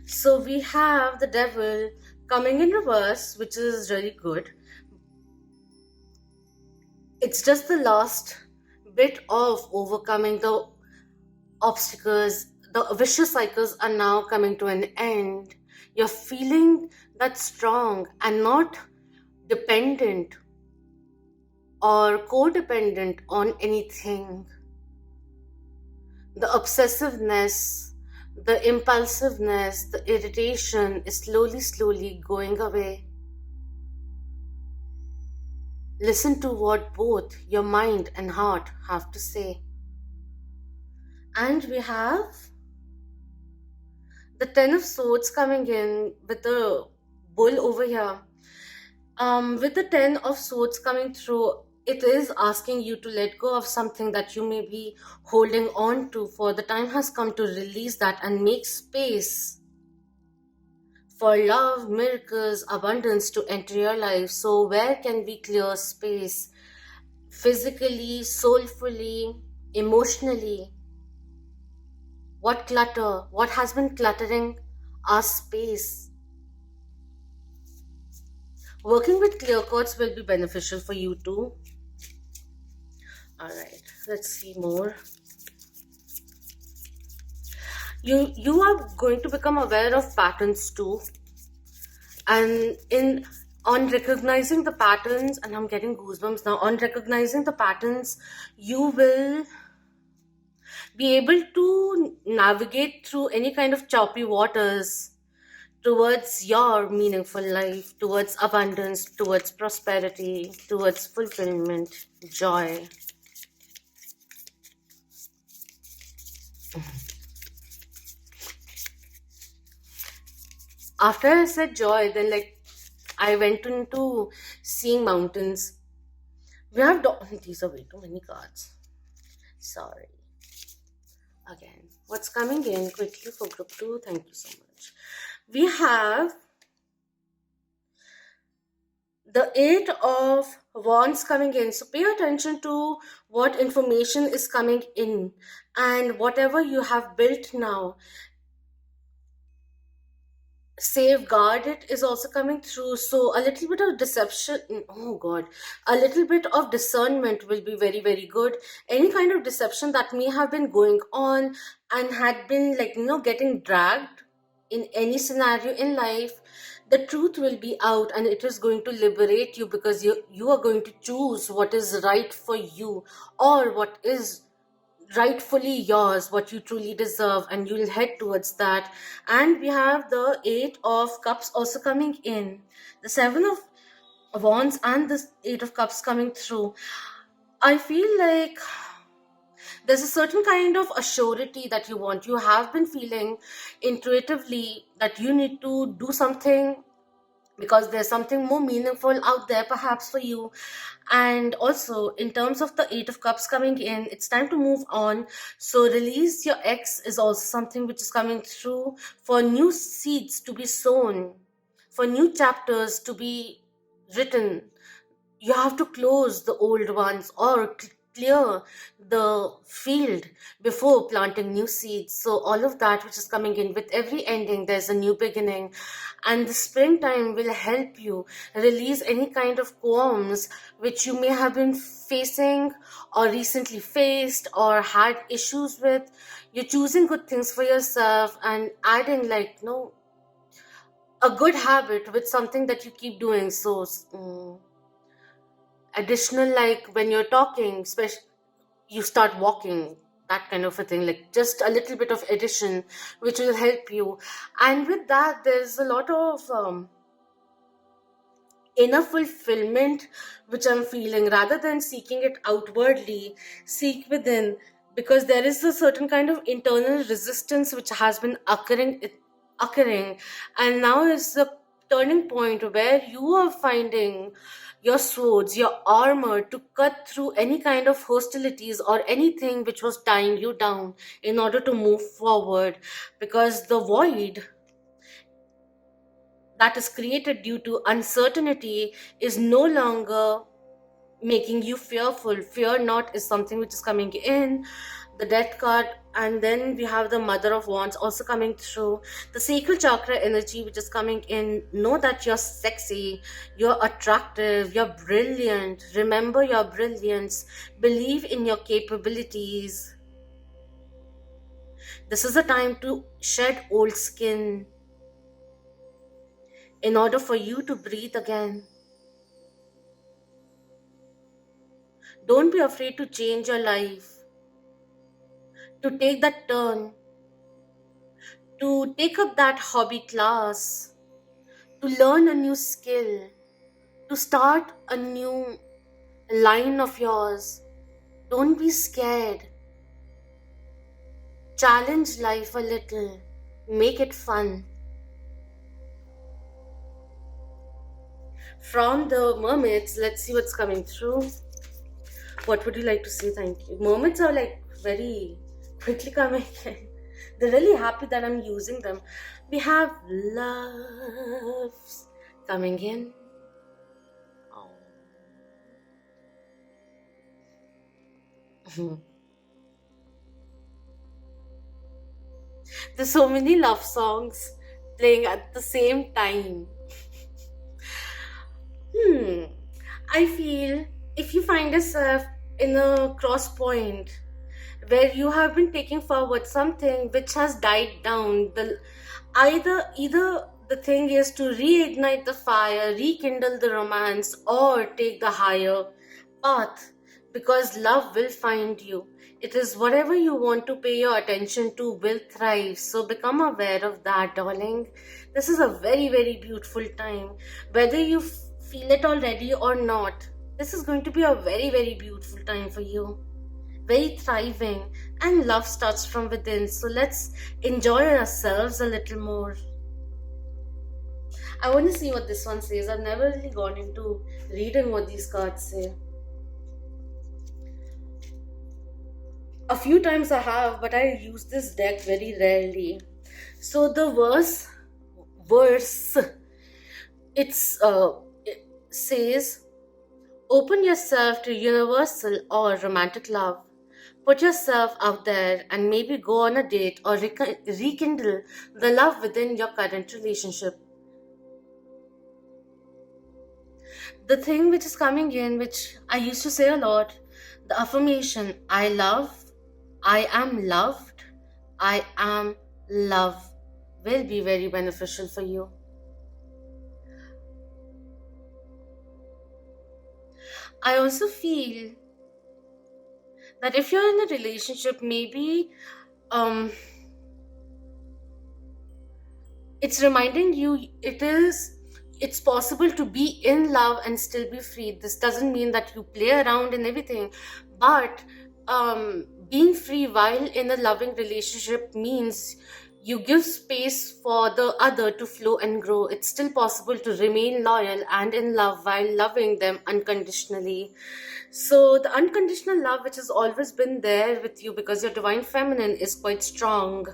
So we have the devil coming in reverse, which is really good. It's just the last bit of overcoming the obstacles. The vicious cycles are now coming to an end. You're feeling that strong and not dependent or codependent on anything. The obsessiveness, the impulsiveness, the irritation is slowly going away. Listen to what both your mind and heart have to say. And we have the Ten of Swords coming in with the bull over here. With the Ten of Swords coming through, it is asking you to let go of something that you may be holding on to, for the time has come to release that and make space for love, miracles, abundance to enter your life. So where can we clear space? Physically, soulfully, emotionally. What clutter? What has been cluttering our space? Working with clear codes will be beneficial for you too. Alright, let's see more. You are going to become aware of patterns too. And on recognizing the patterns, and I'm getting goosebumps now, on recognizing the patterns, you will be able to navigate through any kind of choppy waters towards your meaningful life, towards abundance, towards prosperity, towards fulfillment, joy. After I said joy, then I went into seeing mountains. We have these are way too many cards. Sorry. Again, what's coming in quickly for group 2? Thank you so much. We have the Eight of Wands coming in. So pay attention to what information is coming in, and whatever you have built now, safeguard it is also coming through. So a little bit of deception, a little bit of discernment will be very good. Any kind of deception that may have been going on and had been getting dragged in any scenario in life, the truth will be out and it is going to liberate you, because you are going to choose what is right for you, or what is rightfully yours, what you truly deserve, and you'll head towards that. And we have the Eight of Cups also coming in, the Seven of Wands and the Eight of Cups coming through. I feel like there's a certain kind of assurity that you want. You have been feeling intuitively that you need to do something because there's something more meaningful out there perhaps for you. And also in terms of the Eight of Cups coming in, it's time to move on. So release your ex is also something which is coming through, for new seeds to be sown, for new chapters to be written. you have to close the old ones or clear the field before planting new seeds. So all of that which is coming in, with every ending there's a new beginning, and the springtime will help you release any kind of qualms which you may have been facing or recently faced or had issues with. You're choosing good things for yourself and adding, like, no, a good habit with something that you keep doing. So additional, like when you're talking, especially you start walking, that kind of a thing, like just a little bit of addition which will help you. And with that, there's a lot of inner fulfillment which I'm feeling. Rather than seeking it outwardly, seek within, because there is a certain kind of internal resistance which has been occurring, and now is the turning point where you are finding your swords, your armor, to cut through any kind of hostilities or anything which was tying you down in order to move forward, because the void that is created due to uncertainty is no longer making you fearful. Fear not is something which is coming in. The death card, and then we have the Mother of Wands also coming through. The sacral chakra energy which is coming in. Know that you're sexy, you're attractive, you're brilliant. Remember your brilliance. Believe in your capabilities. This is a time to shed old skin in order for you to breathe again. Don't be afraid to change your life, to take that turn, to take up that hobby class, to learn a new skill, to start a new line of yours. Don't be scared. Challenge life a little. Make it fun. From the mermaids, let's see what's coming through. What would you like to say? Thank you. Mermaids are like very quickly coming in. They're really happy that I'm using them. We have loves coming in. Oh. There's so many love songs playing at the same time. I feel if you find yourself in a cross point where you have been taking forward something which has died down, either the thing is to reignite the fire, rekindle the romance, or take the higher path, because love will find you. It is whatever you want to pay your attention to will thrive. So become aware of that, darling. This is a very, very beautiful time. Whether you feel it already or not, this is going to be a very, very beautiful time for you. Very thriving, and love starts from within. So let's enjoy ourselves a little more. I want to see what this one says. I've never really gone into reading what these cards say. A few times I have, but I use this deck very rarely. So the verse it says, open yourself to universal or romantic love. Put yourself out there and maybe go on a date or rekindle the love within your current relationship. The thing which is coming in, which I used to say a lot, the affirmation, I love, I am loved, I am love, will be very beneficial for you. I also feel that if you're in a relationship, maybe it's reminding you it's possible to be in love and still be free. This doesn't mean that you play around and everything, but being free while in a loving relationship means you give space for the other to flow and grow. It's still possible to remain loyal and in love while loving them unconditionally. So the unconditional love which has always been there with you, because your divine feminine is quite strong,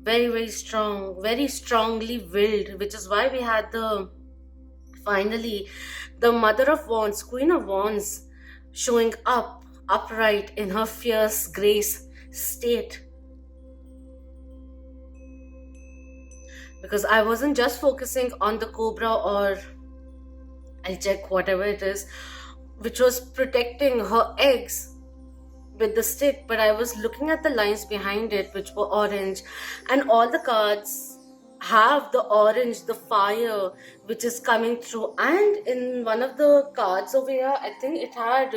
very, very strong, very strongly willed, which is why we had the Finally, the Mother of Wands, Queen of Wands, showing up upright in her fierce grace state. Because I wasn't just focusing on the cobra, or I'll check whatever it is, which was protecting her eggs with the stick, but I was looking at the lines behind it, which were orange, and all the cards have the orange, the fire, which is coming through. And in one of the cards over here, I think it had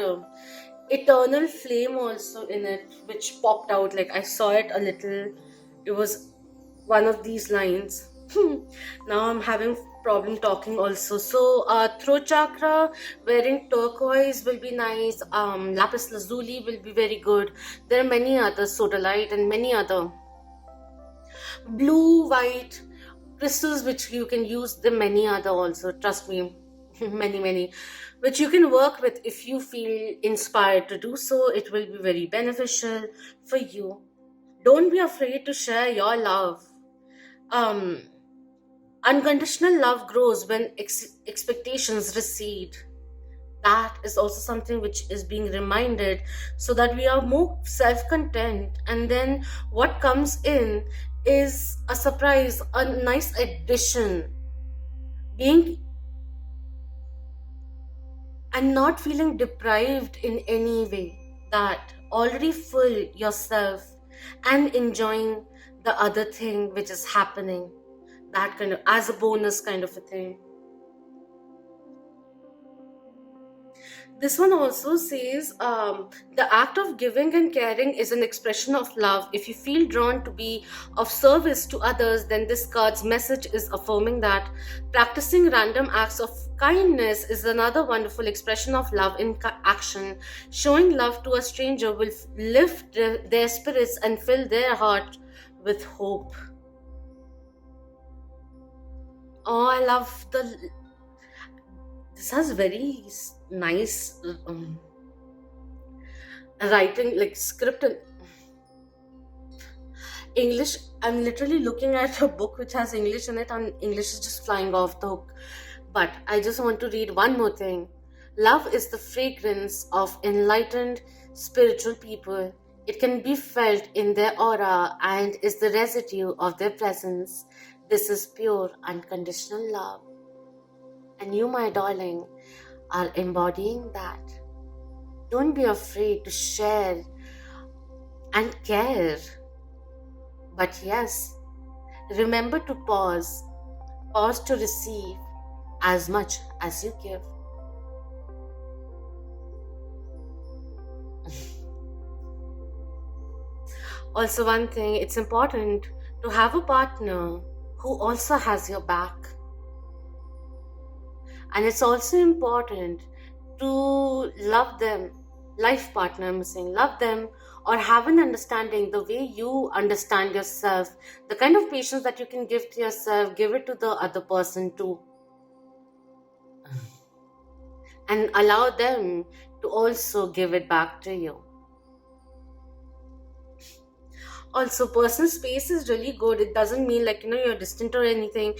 eternal flame also in it, which popped out. Like I saw it a little. It was one of these lines. Now I'm having problem talking also. So throat chakra, wearing turquoise will be nice. Lapis lazuli will be very good. There are many others, sodalite and many other blue, white crystals which you can use. There are many other also, trust me. many which you can work with if you feel inspired to do so. It will be very beneficial for you. Don't be afraid to share your love. Unconditional love grows when expectations recede. That is also something which is being reminded, so that we are more self-content, and then what comes in is a surprise, a nice addition. Being and not feeling deprived in any way, that already full yourself and enjoying the other thing which is happening, that kind of as a bonus kind of a thing. This one also says the act of giving and caring is an expression of love. If you feel drawn to be of service to others, then this card's message is affirming that. Practicing random acts of kindness is another wonderful expression of love in action. Showing love to a stranger will lift their spirits and fill their heart with hope. Oh, I love this has very nice writing, like script in English. I'm literally looking at a book which has English in it, and English is just flying off the hook. But I just want to read one more thing. Love is the fragrance of enlightened spiritual people. It can be felt in their aura and is the residue of their presence. This is pure, unconditional love. And you, my darling, are embodying that. Don't be afraid to share and care. But yes, remember to pause to receive as much as you give. Also, one thing, it's important to have a partner who also has your back. And it's also important to love them, life partner, I'm saying, love them, or have an understanding the way you understand yourself. The kind of patience that you can give to yourself, give it to the other person too. And allow them to also give it back to you. Also, personal space is really good. It doesn't mean like, you're distant or anything.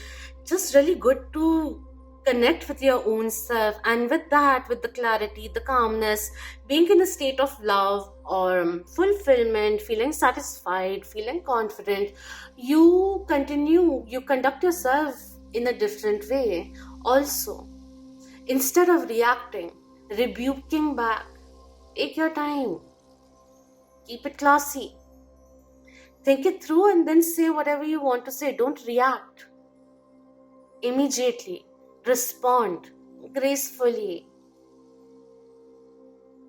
Just really good to connect with your own self, and with that, with the clarity, the calmness, being in a state of love or fulfillment, feeling satisfied, feeling confident, you conduct yourself in a different way. Also, instead of reacting, rebuking back, take your time, keep it classy, think it through, and then say whatever you want to say. Don't react immediately. Respond gracefully.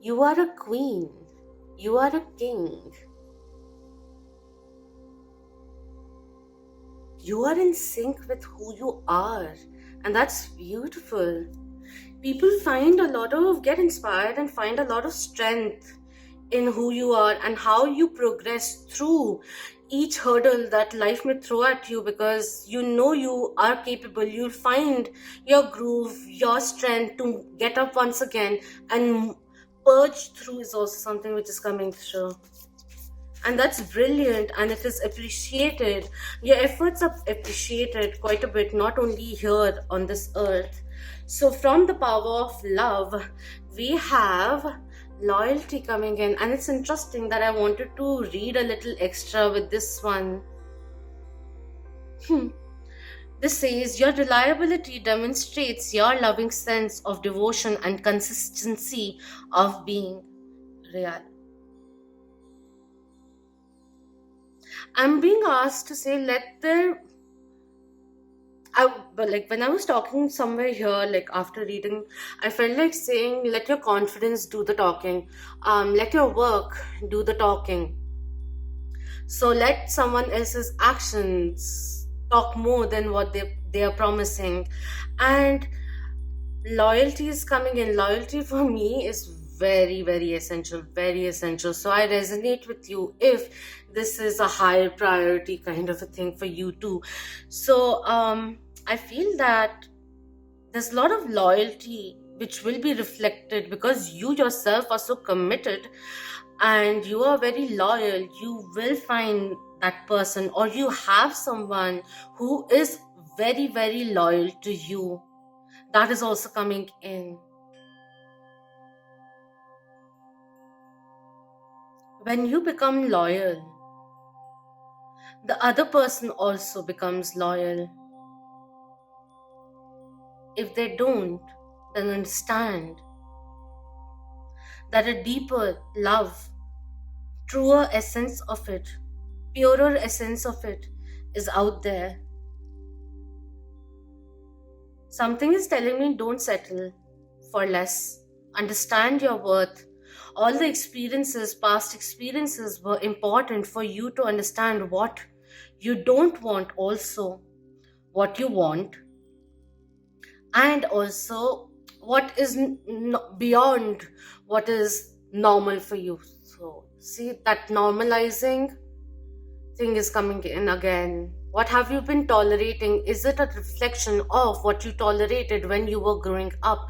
You are a queen. You are a king. You are in sync with who you are. And that's beautiful. People get inspired and find a lot of strength in who you are and how you progress through each hurdle that life may throw at you, because you are capable. You'll find your groove, your strength to get up once again and purge through is also something which is coming through. And that's brilliant, and it is appreciated. Your efforts are appreciated quite a bit, not only here on this earth, So, from the power of love, we have loyalty coming in, and it's interesting that I wanted to read a little extra with this one. Hmm. This says your reliability demonstrates your loving sense of devotion and consistency of being real. I'm being asked to say, let there. But like when I was talking somewhere here, like after reading, I felt like saying, let your confidence do the talking. Let your work do the talking. So let someone else's actions talk more than what they are promising. And loyalty is coming in. Loyalty for me is very, very essential, very essential. So I resonate with you if this is a higher priority kind of a thing for you too. So I feel that there's a lot of loyalty which will be reflected because you yourself are so committed and you are very loyal. You will find that person, or you have someone who is very, very loyal to you. That is also coming in. When you become loyal, the other person also becomes loyal. If they don't, then understand that a deeper love, truer essence of it, purer essence of it is out there. Something is telling me don't settle for less. Understand your worth. All the experiences, past experiences, were important for you to understand what you don't want, also what you want, and also what is beyond what is normal for you. So, see that normalizing thing is coming in again. What have you been tolerating? Is it a reflection of what you tolerated when you were growing up?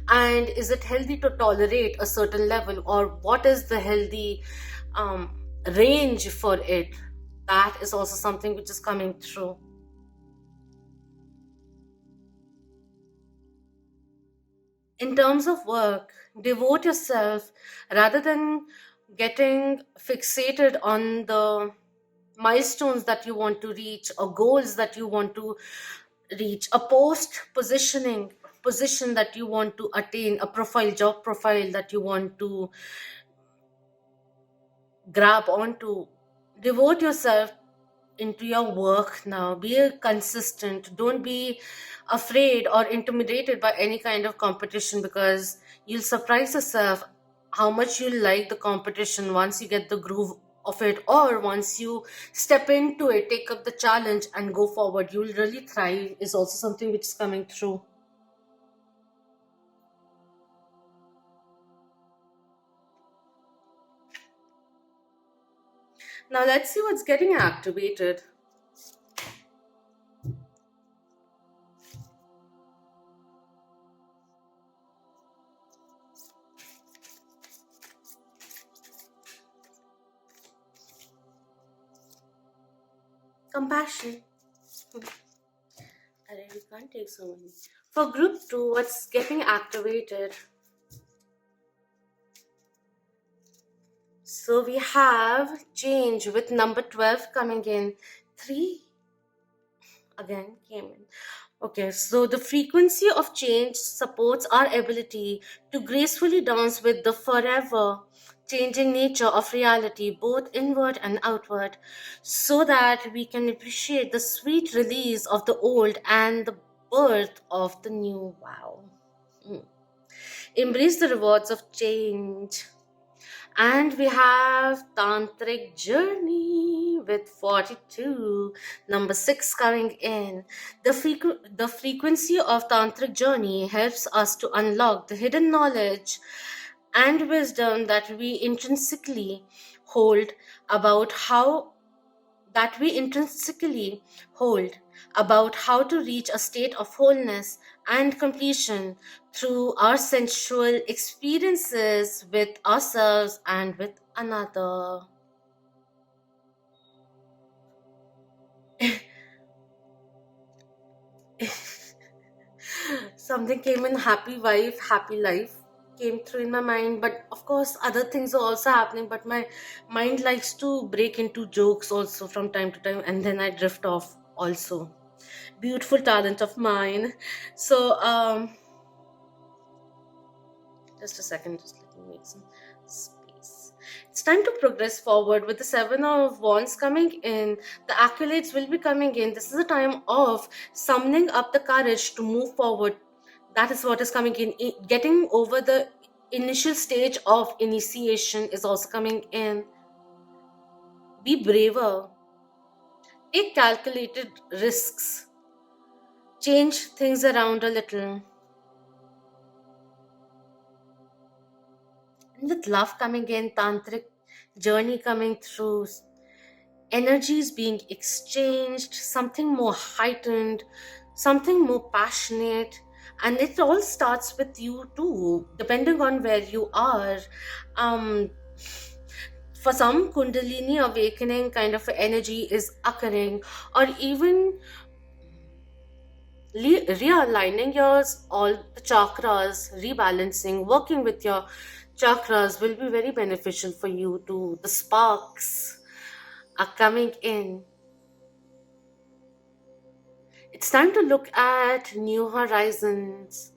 And is it healthy to tolerate a certain level? Or what is the healthy range for it? That is also something which is coming through. In terms of work, devote yourself rather than getting fixated on the milestones that you want to reach or goals that you want to reach, a position that you want to attain, a job profile that you want to grab onto. Devote yourself into your work now. Be consistent. Don't be afraid or intimidated by any kind of competition, because you'll surprise yourself how much you like the competition once you get the groove of it, or once you step into it, take up the challenge and go forward. You'll really thrive is also something which is coming through. Now let's see what's getting activated. Compassion. I really can't take so many. For group 2, what's getting activated? So we have change with number 12 coming in. 3 again came in. Okay, so the frequency of change supports our ability to gracefully dance with the forever changing nature of reality, both inward and outward, so that we can appreciate the sweet release of the old and the birth of the new. Wow. Mm. Embrace the rewards of change. And we have Tantric Journey with 42, number 6 coming in. The frequency of Tantric Journey helps us to unlock the hidden knowledge and wisdom that we intrinsically hold about how to reach a state of wholeness and completion through our sensual experiences with ourselves and with another. Something came in, happy wife, happy life came through in my mind, but of course other things are also happening, but my mind likes to break into jokes also from time to time, and then I drift off also. Beautiful talent of mine. So just a second, just let me make some space. It's time to progress forward with the Seven of Wands coming in. The accolades will be coming in. This is a time of summoning up the courage to move forward. That is what is coming in. Getting over the initial stage of initiation is also coming in. Be braver. Take calculated risks. Change things around a little. And with love coming in, tantric journey coming through, energies being exchanged, something more heightened, something more passionate. And it all starts with you too, depending on where you are. um for some, kundalini awakening kind of energy is occurring, or even realigning your all the chakras, rebalancing, working with your chakras will be very beneficial for you too. The sparks are coming in. It's time to look at new horizons.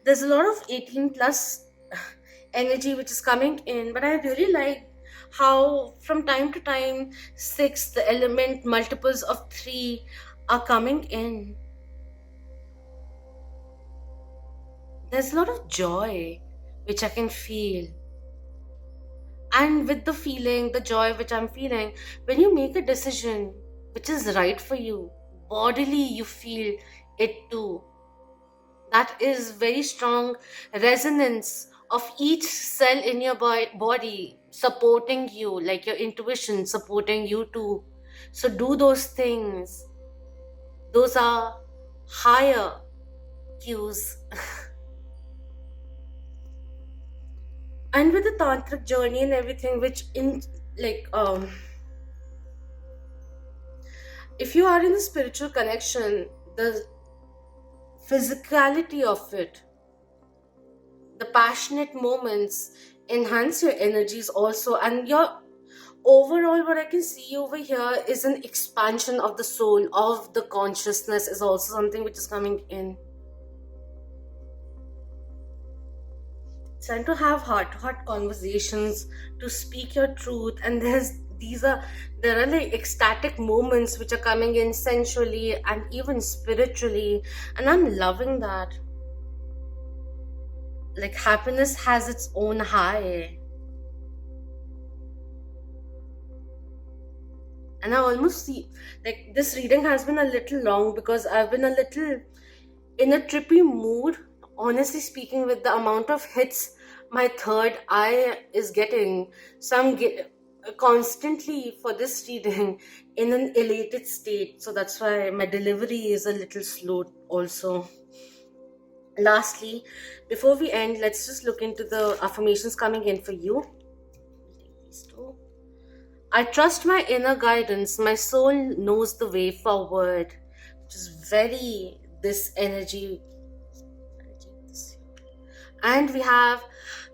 There's a lot of 18 plus energy which is coming in, but I really like how from time to time 6, the element multiples of 3 are coming in. There's a lot of joy which I can feel. And with the feeling, the joy which I'm feeling, when you make a decision which is right for you, bodily you feel it too. That is very strong resonance of each cell in your body supporting you, like your intuition supporting you too. So do those things. Those are higher cues. And with the tantric journey and everything, which in like if you are in the spiritual connection, the physicality of it, the passionate moments enhance your energies also, and your overall, what I can see over here is an expansion of the soul, of the consciousness is also something which is coming in. It's time to have heart-to-heart conversations, to speak your truth, and there are like ecstatic moments which are coming in sensually and even spiritually, and I'm loving that. Like happiness has its own high. And I almost see like this reading has been a little long because I've been a little in a trippy mood, honestly speaking, with the amount of hits my third eye is getting. So I'm constantly for this reading in an elated state, so that's why my delivery is a little slow also. Lastly, before we end, let's just look into the affirmations coming in for you. Take these two. I trust my inner guidance. My soul knows the way forward. Which is very this energy. And we have,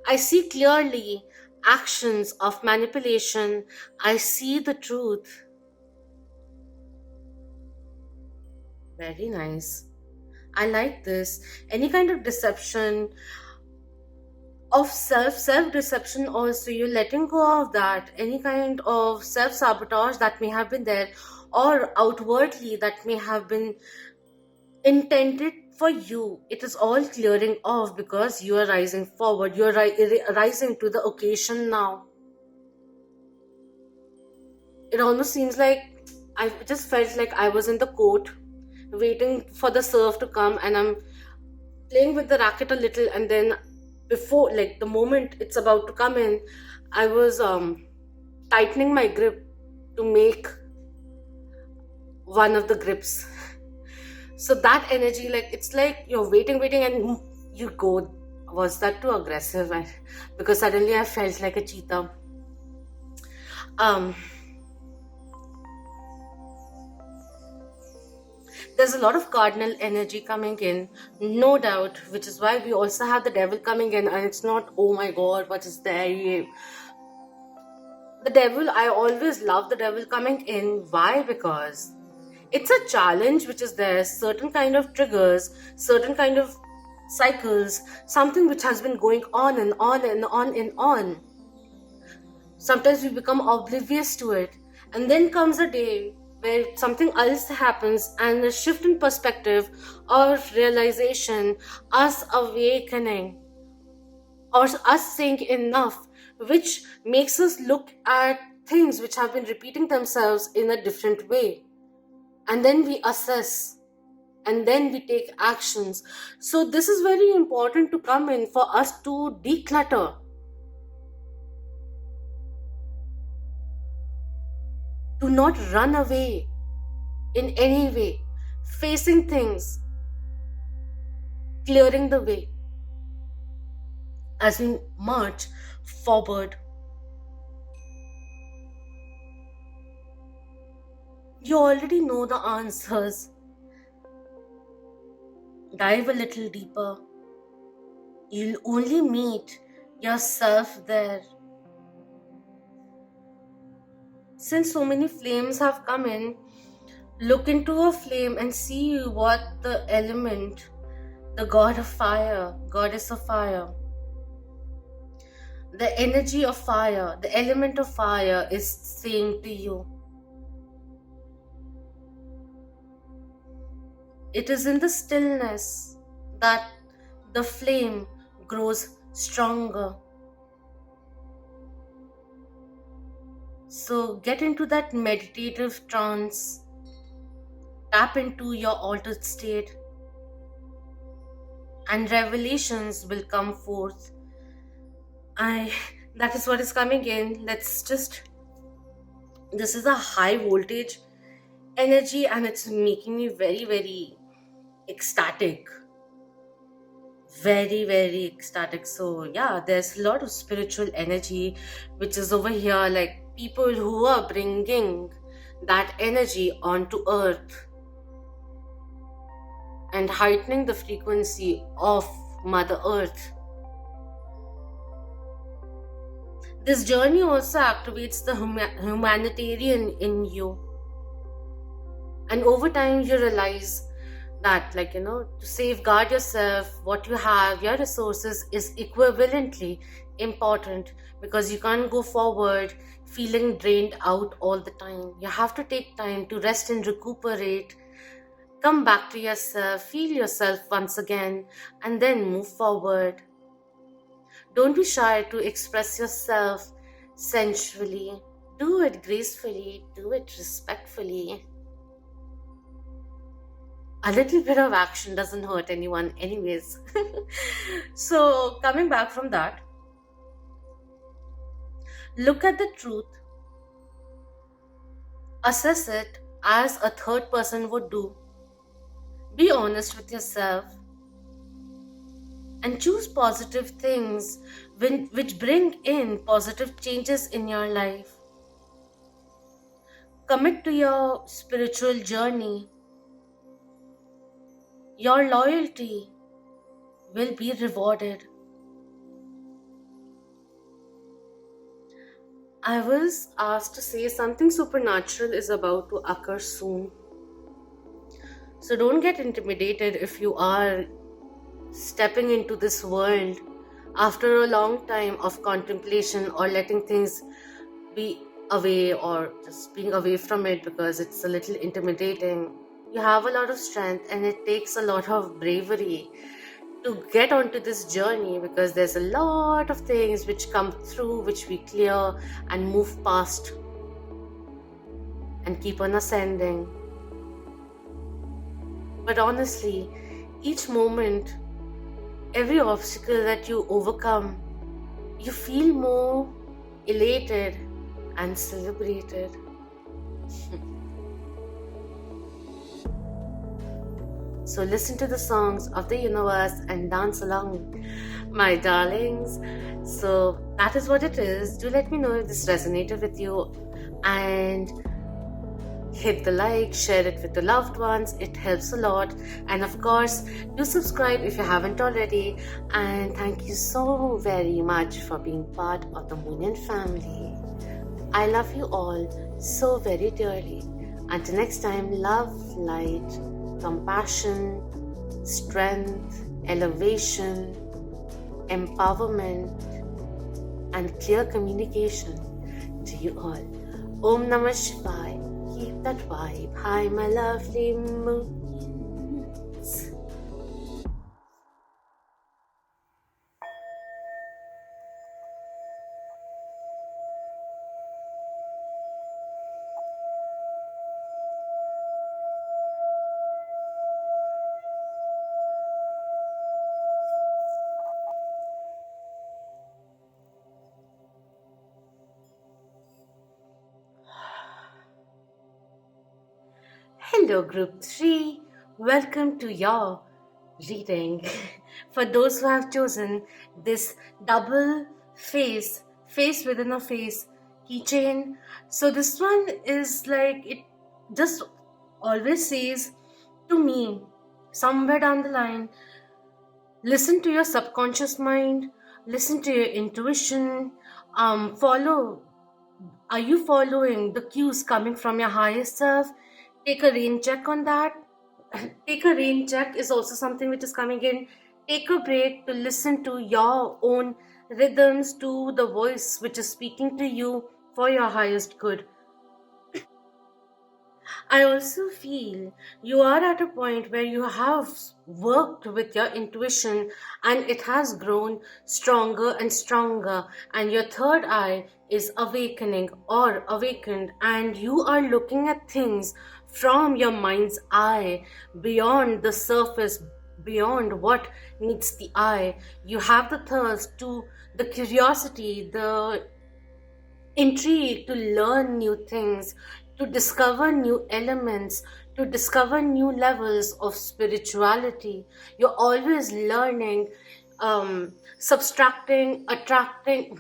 I see clearly actions of manipulation. I see the truth. Very nice. I like this. Any kind of deception of self-deception also, you're letting go of that. Any kind of self-sabotage that may have been there, or outwardly that may have been intended for you, it is all clearing off because you are rising forward. You're rising to the occasion now. It almost seems like I just felt like I was in the court waiting for the serve to come, and I'm playing with the racket a little, and then before, like the moment it's about to come in, I was tightening my grip to make one of the grips. So that energy, like it's like you're waiting and you go, was that too aggressive? Because suddenly I felt like a cheetah. There's a lot of cardinal energy coming in, no doubt, which is why we also have the devil coming in, and it's not, oh my god, what is there? The devil, I always love the devil coming in. Why? Because it's a challenge which is there, certain kind of triggers, certain kind of cycles, something which has been going on and on and on and on. Sometimes we become oblivious to it, and then comes a day where something else happens, and a shift in perspective or realization, us awakening or us saying enough, which makes us look at things which have been repeating themselves in a different way. And then we assess, and then we take actions. So this is very important to come in for us to declutter, to not run away in any way, facing things, clearing the way as we march forward. You already know the answers. Dive a little deeper. You'll only meet yourself there. Since so many flames have come in, look into a flame and see what the element, the god of fire, goddess of fire, the energy of fire, the element of fire is saying to you. It is in the stillness that the flame grows stronger. So get into that meditative trance. Tap into your altered state, and revelations will come forth. That is what is coming in. This is a high voltage energy, and it's making me very, very ecstatic. Very, very ecstatic. So yeah, there's a lot of spiritual energy which is over here, like people who are bringing that energy onto earth and heightening the frequency of Mother Earth. This journey also activates the humanitarian in you. And over time you realize that, to safeguard yourself, what you have, your resources is equivalently important, because you can't go forward feeling drained out all the time. You have to take time to rest and recuperate, come back to yourself, feel yourself once again, and then move forward. Don't be shy to express yourself sensually. Do it gracefully, do it respectfully. A little bit of action doesn't hurt anyone anyways. So coming back from that, look at the truth, assess it as a third person would do. Be honest with yourself and choose positive things which bring in positive changes in your life. Commit to your spiritual journey. Your loyalty will be rewarded. I was asked to say something supernatural is about to occur soon. So don't get intimidated if you are stepping into this world after a long time of contemplation, or letting things be away, or just being away from it because it's a little intimidating. You have a lot of strength, and it takes a lot of bravery to get onto this journey, because there's a lot of things which come through, which we clear and move past and keep on ascending. But honestly, each moment, every obstacle that you overcome, you feel more elated and celebrated. So listen to the songs of the universe and dance along, my darlings. So that is what it is. Do let me know if this resonated with you, and hit the like, share it with your loved ones, it helps a lot. And of course, do subscribe if you haven't already. And thank you so very much for being part of the Moonian family. I love you all so very dearly. Until next time, love, light, compassion, strength, elevation, empowerment, and clear communication to you all. Om Namah Shivaya. Keep that vibe. Hi, my lovely moons. Hello, Group 3. Welcome to your reading. For those who have chosen this double face within a face keychain. So, this one is like, it just always says to me, somewhere down the line, listen to your subconscious mind, listen to your intuition, follow. Are you following the cues coming from your higher self? Take a rain check on that. Take a rain check is also something which is coming in. Take a break to listen to your own rhythms, to the voice which is speaking to you for your highest good. I also feel you are at a point where you have worked with your intuition and it has grown stronger and stronger, and your third eye is awakening or awakened, and you are looking at things from your mind's eye, beyond the surface, beyond what meets the eye. You have the thirst to the curiosity, the intrigue to learn new things, to discover new elements, to discover new levels of spirituality. You're always learning, subtracting, attracting,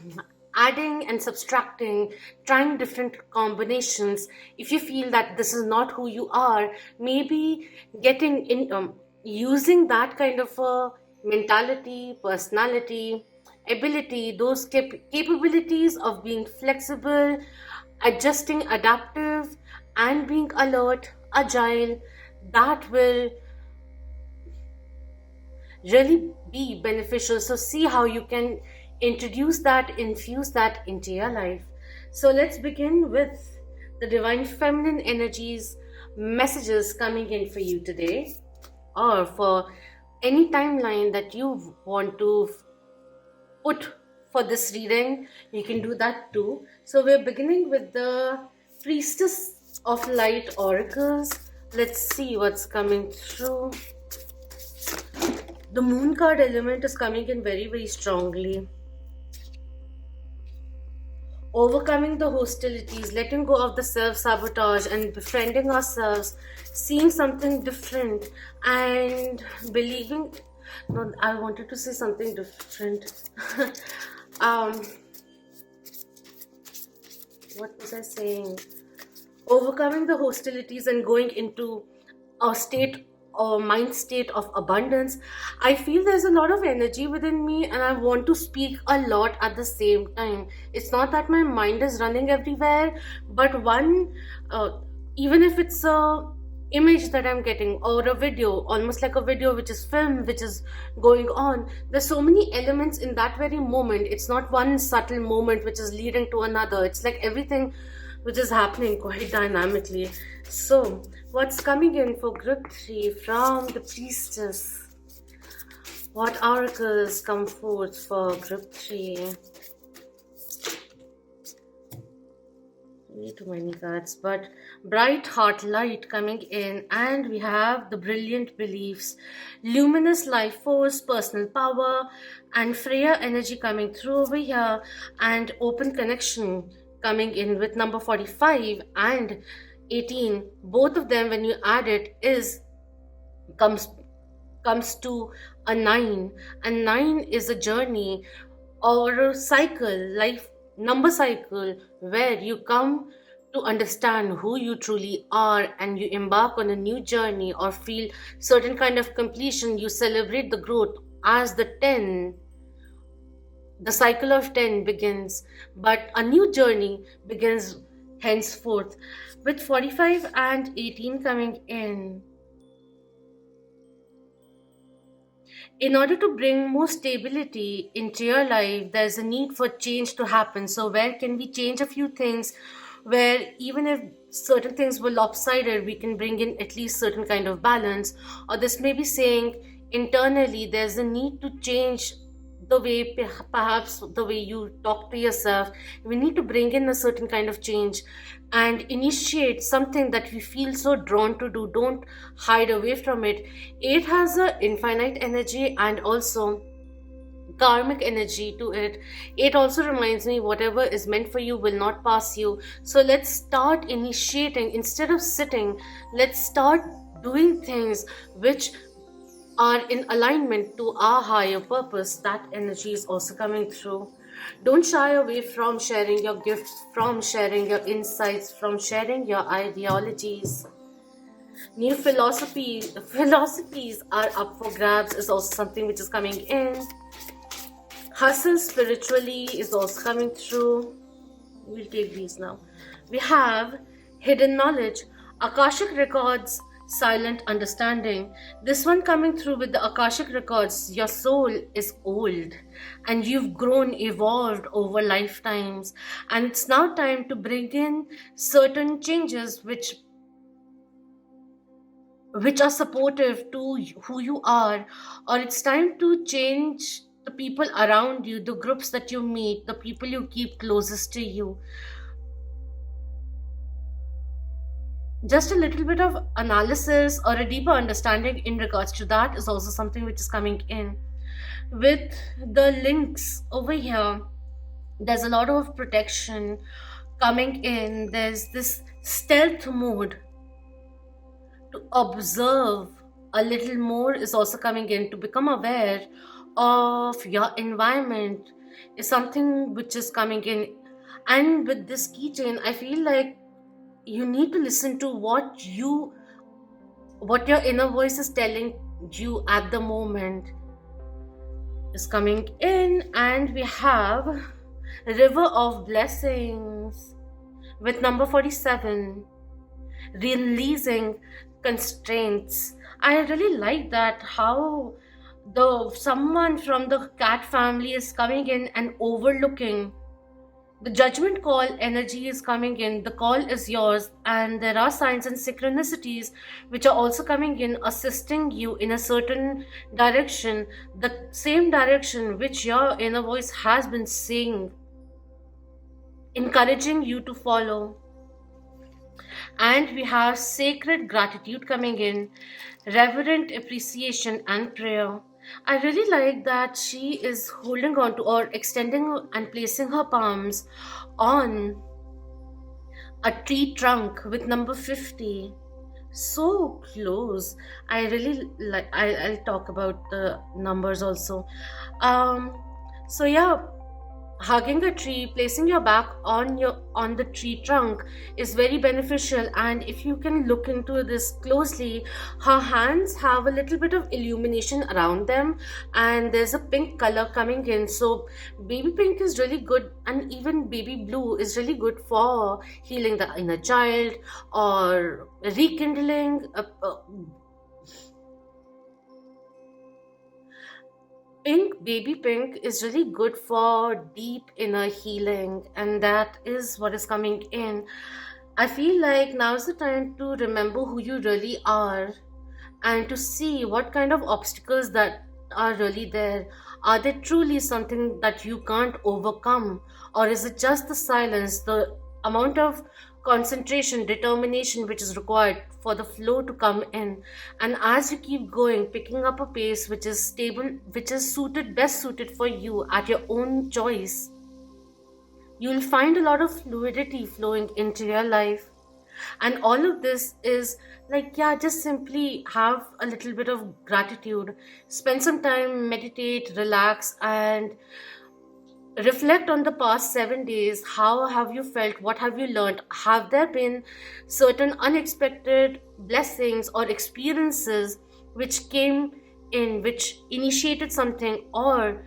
adding and subtracting, trying different combinations. If you feel that this is not who you are, maybe getting in, using that kind of a mentality, personality, ability, those capabilities of being flexible, adjusting, adaptive, and being alert, agile, that will really be beneficial. So see how you can introduce that, infuse that into your life. So let's begin with the divine feminine energies messages coming in for you today, or for any timeline that you want to put for this reading. You can do that too. So we're beginning with the Priestess of Light oracles. Let's see what's coming through. The moon card element is coming in very, very strongly. Overcoming the hostilities, letting go of the self-sabotage and befriending ourselves, seeing something different and believing. No, I wanted to say something different. What was I saying? Overcoming the hostilities and going into a state or mind state of abundance. I feel there's a lot of energy within me and I want to speak a lot at the same time. It's not that my mind is running everywhere, but one, even if it's a image that I'm getting or a video, almost like a video which is filmed, which is going on, there's so many elements in that very moment. It's not one subtle moment which is leading to another. It's like everything which is happening quite dynamically. So what's coming in for group 3 from the Priestess? What oracles come forth for group 3? Way too many cards, but bright heart light coming in, and we have the brilliant beliefs, luminous life force, personal power, and Freya energy coming through over here, and open connection coming in with number 45 and 18. Both of them, when you add it, is comes to a 9, and 9 is a journey or a cycle, life number cycle, where you come to understand who you truly are, and you embark on a new journey or feel certain kind of completion, you celebrate the growth as the cycle of 10 begins, but a new journey begins henceforth. With 45 and 18 coming in order to bring more stability into your life, there's a need for change to happen. So where can we change a few things, where even if certain things were lopsided, we can bring in at least certain kind of balance? Or this may be saying internally there's a need to change the way, perhaps the way you talk to yourself. We need to bring in a certain kind of change and initiate something that we feel so drawn to do. Don't hide away from it. It has a infinite energy and also karmic energy to it. It also reminds me whatever is meant for you will not pass you. So let's start initiating. Instead of sitting, let's start doing things which are in alignment to our higher purpose. That energy is also coming through. Don't shy away from sharing your gifts, from sharing your insights, from sharing your ideologies. New philosophies are up for grabs is also something which is coming in. Hustle spiritually is also coming through. We'll take these now. We have hidden knowledge, Akashic records, silent understanding. This one coming through with the Akashic records. Your soul is old and you've grown, evolved over lifetimes, and it's now time to bring in certain changes which are supportive to who you are, or it's time to change the people around you, the groups that you meet, the people you keep closest to you. Just a little bit of analysis or a deeper understanding in regards to that is also something which is coming in. With the links over here, there's a lot of protection coming in. There's this stealth mode to observe a little more is also coming in. To become aware of your environment is something which is coming in. And with this keychain, I feel like you need to listen to what your inner voice is telling you at the moment is coming in. And we have river of blessings with number 47, releasing constraints. I really like that, how the someone from the cat family is coming in and overlooking. The judgment call energy is coming in. The call is yours, and there are signs and synchronicities which are also coming in, assisting you in a certain direction, the same direction which your inner voice has been saying, encouraging you to follow. And we have sacred gratitude coming in, reverent appreciation and prayer. I really like that she is holding on to or extending and placing her palms on a tree trunk with number 50. So close. I really like, I'll talk about the numbers also. So yeah, hugging a tree, placing your back on the tree trunk is very beneficial. And if you can look into this closely, her hands have a little bit of illumination around them, and there's a pink color coming in. So baby pink is really good, and even baby blue is really good for healing the inner child or rekindling baby pink is really good for deep inner healing, and that is what is coming in. I feel like now's the time to remember who you really are and to see what kind of obstacles that are really there. Are they truly something that you can't overcome, or is it just the silence, the amount of concentration, determination which is required for the flow to come in? And as you keep going, picking up a pace which is stable, which is best suited for you at your own choice, you'll find a lot of fluidity flowing into your life. And all of this is like, yeah, just simply have a little bit of gratitude, spend some time, meditate, relax, and reflect on the past 7 days. How have you felt? What have you learned? Have there been certain unexpected blessings or experiences which came in, which initiated something or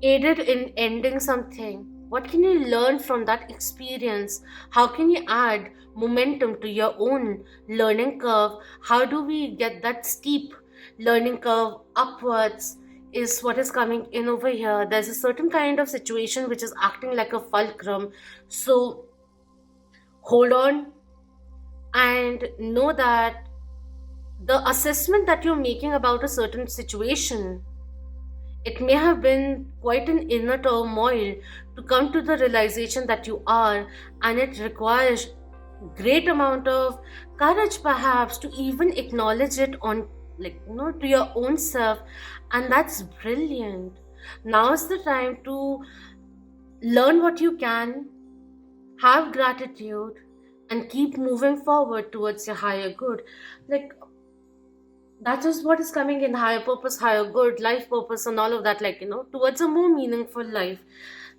aided in ending something? What can you learn from that experience? How can you add momentum to your own learning curve? How do we get that steep learning curve upwards? Is what is coming in over here. There's a certain kind of situation which is acting like a fulcrum. So hold on and know that the assessment that you're making about a certain situation, it may have been quite an inner turmoil to come to the realization that you are, and it requires great amount of courage perhaps to even acknowledge it on, to your own self, and that's brilliant. Now's the time to learn what you can, have gratitude, and keep moving forward towards your higher good. Like, that is what is coming in: higher purpose, higher good, life purpose, and all of that, towards a more meaningful life.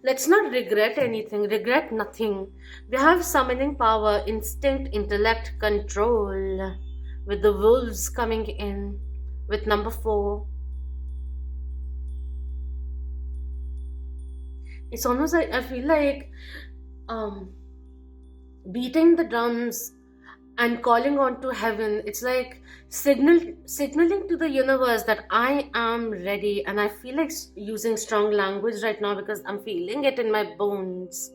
Let's not regret anything, regret nothing. We have summoning power, instinct, intellect, control, with the wolves coming in with number 4. It's almost like I feel like um beating the drums and calling on to heaven. It's like signaling to the universe that I am ready, and I feel like using strong language right now because I'm feeling it in my bones.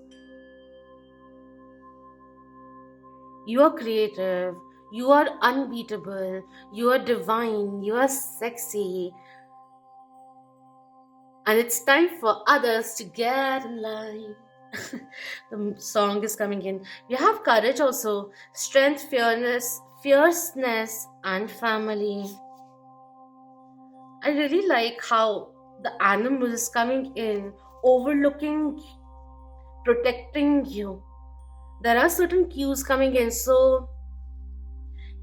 You are creative, you are unbeatable, you are divine, you are sexy, and it's time for others to get in line. The song is coming in. You have courage also, strength, fierceness, and family. I really like how the animal is coming in, overlooking, protecting you. There are certain cues coming in. So,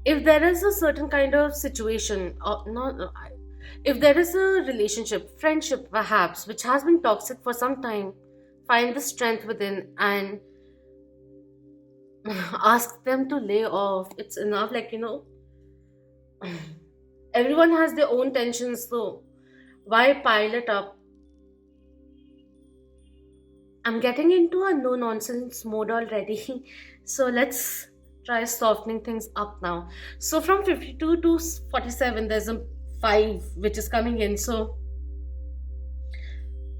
if there is a certain kind of situation, or not, if there is a relationship, friendship perhaps, which has been toxic for some time, find the strength within and ask them to lay off. It's enough, everyone has their own tensions, so why pile it up? I'm getting into a no nonsense mode already. So let's try softening things up now. So from 52 to 47, there's a 5 which is coming in. So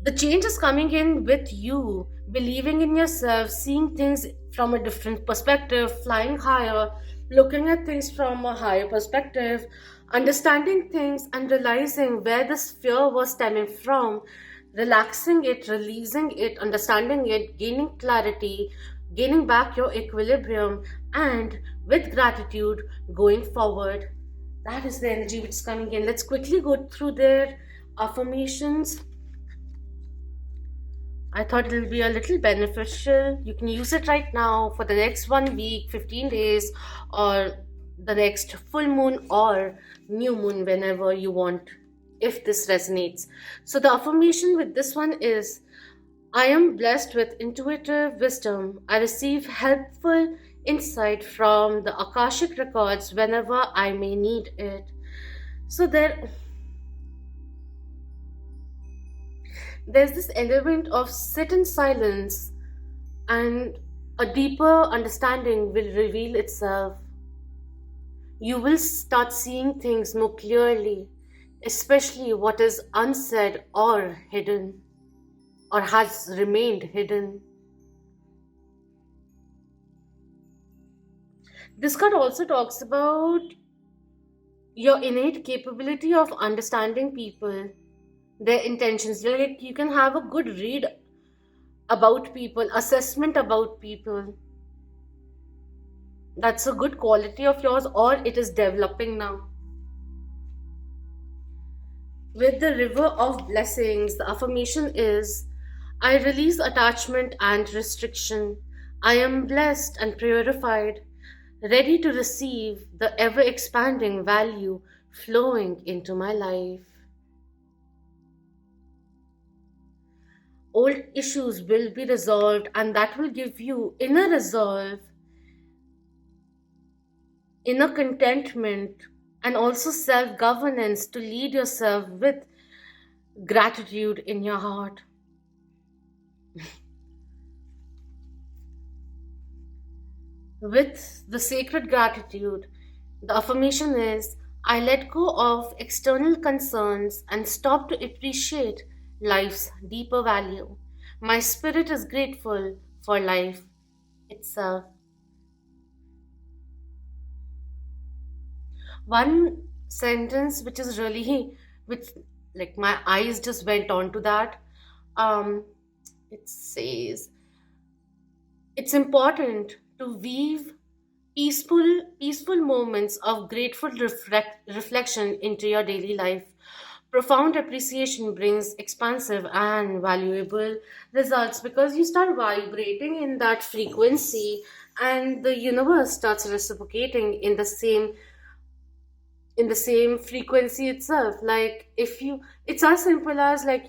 the change is coming in with you believing in yourself, seeing things from a different perspective, flying higher, looking at things from a higher perspective, understanding things and realizing where this fear was stemming from, relaxing it, releasing it, understanding it, gaining clarity, gaining back your equilibrium, and with gratitude going forward. That is the energy which is coming in. Let's quickly go through their affirmations. I thought it'll be a little beneficial. You can use it right now for the next 1 week, 15 days, or the next full moon or new moon, whenever you want, if this resonates. So, the affirmation with this one is: I am blessed with intuitive wisdom. I receive helpful insight from the Akashic records whenever I may need it. So, there's this element of sit in silence, and a deeper understanding will reveal itself. You will start seeing things more clearly, especially what is unsaid or hidden, or has remained hidden. This card also talks about your innate capability of understanding people, their intentions. Like, you can have a good read about people, assessment about people. That's a good quality of yours, or it is developing now. With the river of blessings, the affirmation is: I release attachment and restriction. I am blessed and purified, ready to receive the ever expanding value flowing into my life. Old issues will be resolved, and that will give you inner resolve, inner contentment, and also self governance to lead yourself with gratitude in your heart. With the sacred gratitude, the affirmation is I let go of external concerns and stop to appreciate life's deeper value. My spirit is grateful for life itself. One sentence which is really, which like my eyes just went on to that. Um, it says, it's important to weave peaceful moments of grateful reflection into your daily life. Profound appreciation brings expansive and valuable results because you start vibrating in that frequency, and the universe starts reciprocating in the same frequency itself. Like if you, it's as simple as like,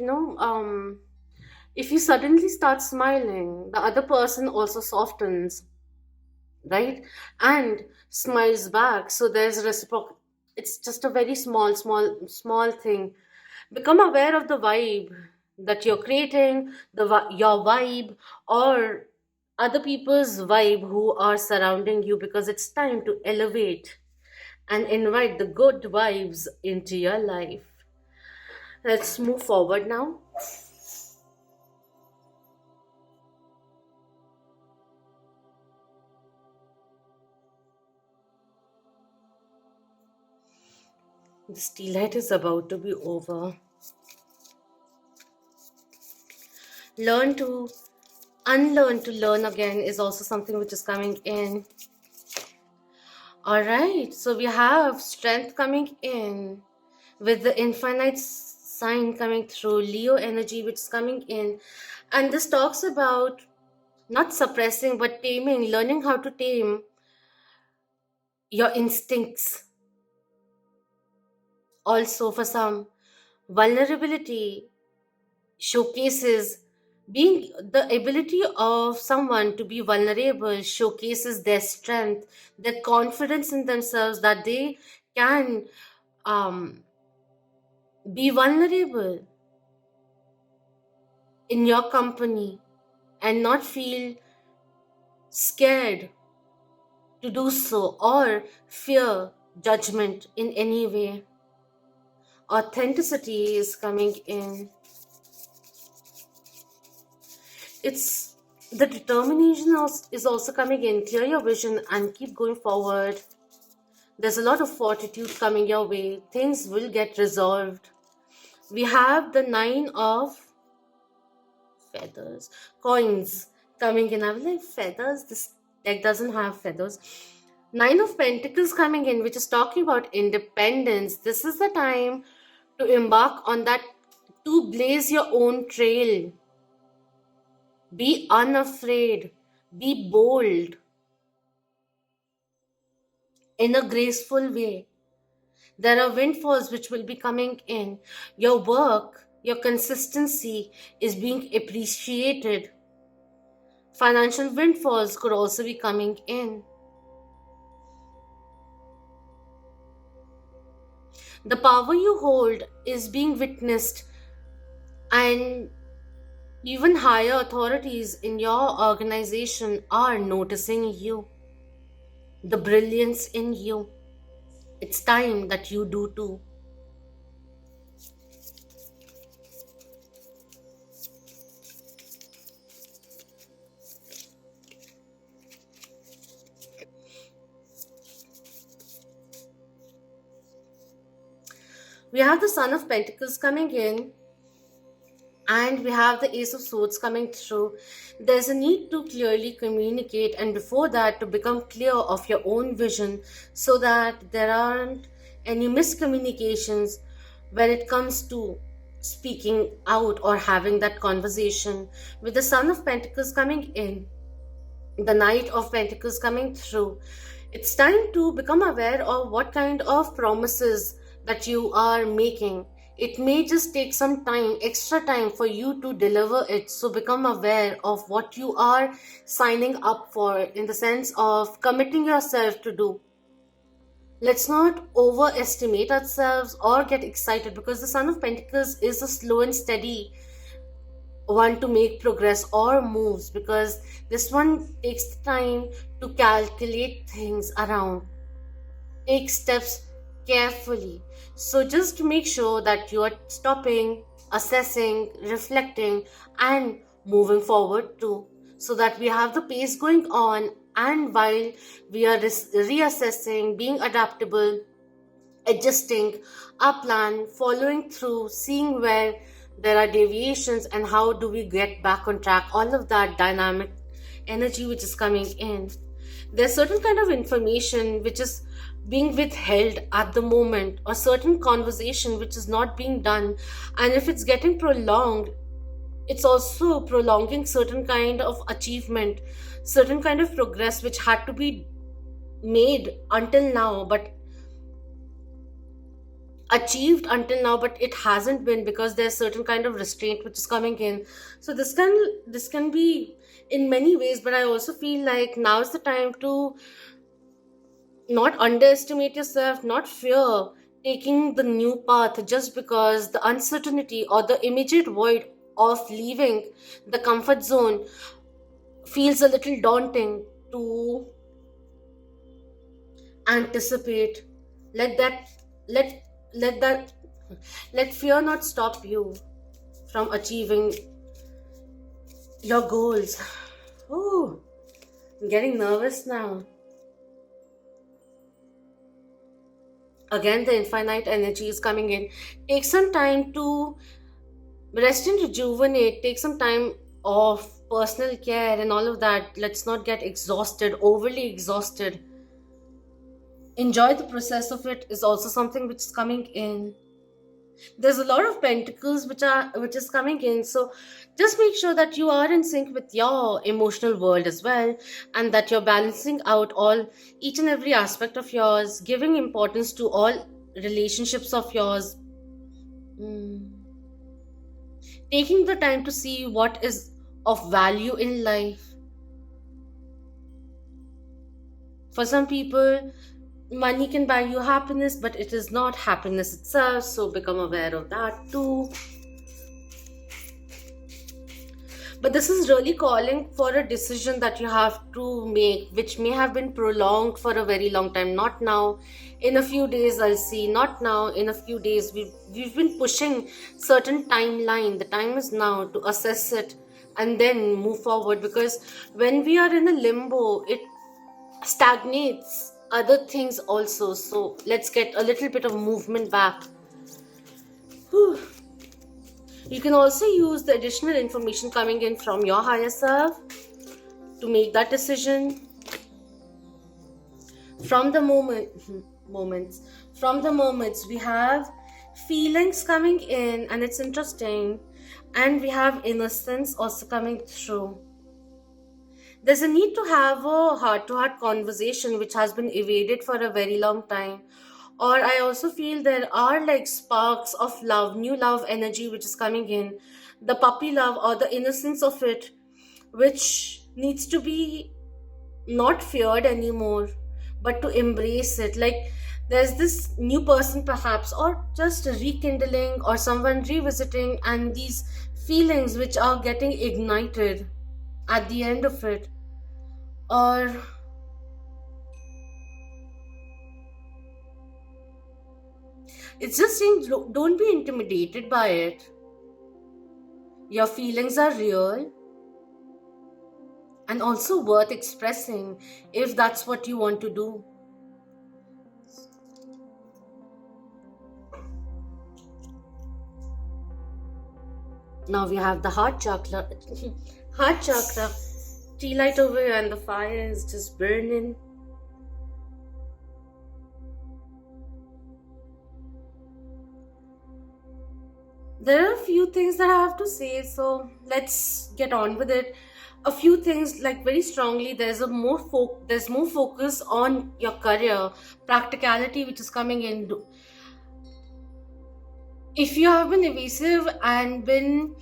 if you suddenly start smiling, the other person also softens, right? And smiles back. So there's reciprocal. It's just a very small thing. Become aware of the vibe that you're creating, your vibe, or other people's vibe who are surrounding you, because it's time to elevate and invite the good vibes into your life. Let's move forward now. This tea light is about to be over. Learn to unlearn to learn again is also something which is coming in. All right, so we have strength coming in with the infinite sign coming through, Leo energy which is coming in. And this talks about not suppressing but taming, learning how to tame your instincts. Also, for some, vulnerability showcases being the ability of someone to be vulnerable showcases their strength, their confidence in themselves, that they can um, be vulnerable in your company and not feel scared to do so or fear judgment in any way. Authenticity is coming in. It's the determination is also coming in. Clear your vision and keep going forward. There's a lot of fortitude coming your way. Things will get resolved. We have the 9 of feathers, coins coming in. I was like, feathers? This deck doesn't have feathers. 9 of Pentacles coming in, which is talking about independence. This is the time to embark on that, to blaze your own trail. Be unafraid. Be bold in a graceful way. There are windfalls which will be coming in. Your work, your consistency is being appreciated. Financial windfalls could also be coming in. The power you hold is being witnessed, and even higher authorities in your organization are noticing you, the brilliance in you. It's time that you do too. We have the Son of Pentacles coming in, and we have the Ace of Swords coming through. There's a need to clearly communicate, and before that to become clear of your own vision so that there aren't any miscommunications when it comes to speaking out or having that conversation. With the Son of Pentacles coming in, the Knight of Pentacles coming through, it's time to become aware of what kind of promises that you are making It may just take some time, extra time for you to deliver it. So become aware of what you are signing up for, in the sense of committing yourself to do. Let's not overestimate ourselves or get excited, because the Son of Pentacles is a slow and steady one to make progress or moves, because this one takes the time to calculate things around, take steps carefully. So just make sure that you are stopping, assessing, reflecting, and moving forward too, so that we have the pace going on, and while we are reassessing, being adaptable, adjusting our plan, following through, seeing where there are deviations and how do we get back on track, all of that dynamic energy which is coming in. There's certain kind of information which is being withheld at the moment, or certain conversation which is not being done, and if it's getting prolonged, it's also prolonging certain kind of achievement, certain kind of progress which had to be made until now, but achieved until now, but it hasn't been, because there's certain kind of restraint which is coming in. So this can be in many ways, but I also feel like now is the time to not underestimate yourself, not fear taking the new path, just because the uncertainty or the immediate void of leaving the comfort zone feels a little daunting to anticipate. Let that let let that let fear not stop you from achieving your goals. Oh, I'm getting nervous now. Again, the infinite energy is coming in. Take some time to rest and rejuvenate. Take some time off, personal care and all of that. Let's not get exhausted, overly exhausted. Enjoy the process of it is also something which is coming in. There's a lot of pentacles which is coming in, so just make sure that you are in sync with your emotional world as well, and that you're balancing out all each and every aspect of yours, giving importance to all relationships of yours. Mm. Taking the time to see what is of value in life. For some people, money can buy you happiness, but it is not happiness itself, so become aware of that too. But this is really calling for a decision that you have to make, which may have been prolonged for a very long time. Not now, in a few days I'll see. Not now, in a few days. We've been pushing certain timeline. The time is now to assess it and then move forward, because when we are in a limbo, it stagnates other things also. So let's get a little bit of movement back. Whew. You can also use the additional information coming in from your higher self to make that decision. From the moments we have feelings coming in, and it's interesting, and we have innocence also coming through. There's a need to have a heart-to-heart conversation which has been evaded for a very long time. Or I also feel there are like sparks of love, new love energy which is coming in. The puppy love or the innocence of it, which needs to be not feared anymore, but to embrace it. Like there's this new person perhaps, or just a rekindling, or someone revisiting, and these feelings which are getting ignited at the end of it. Or it's just saying, don't be intimidated by it. Your feelings are real and also worth expressing if that's what you want to do. Now we have the heart chakra. Heart chakra. Tea light over here, and the fire is just burning. There are a few things that I have to say, so let's get on with it. A few things, like very strongly, there's more focus on your career, practicality which is coming in. If you have been evasive and been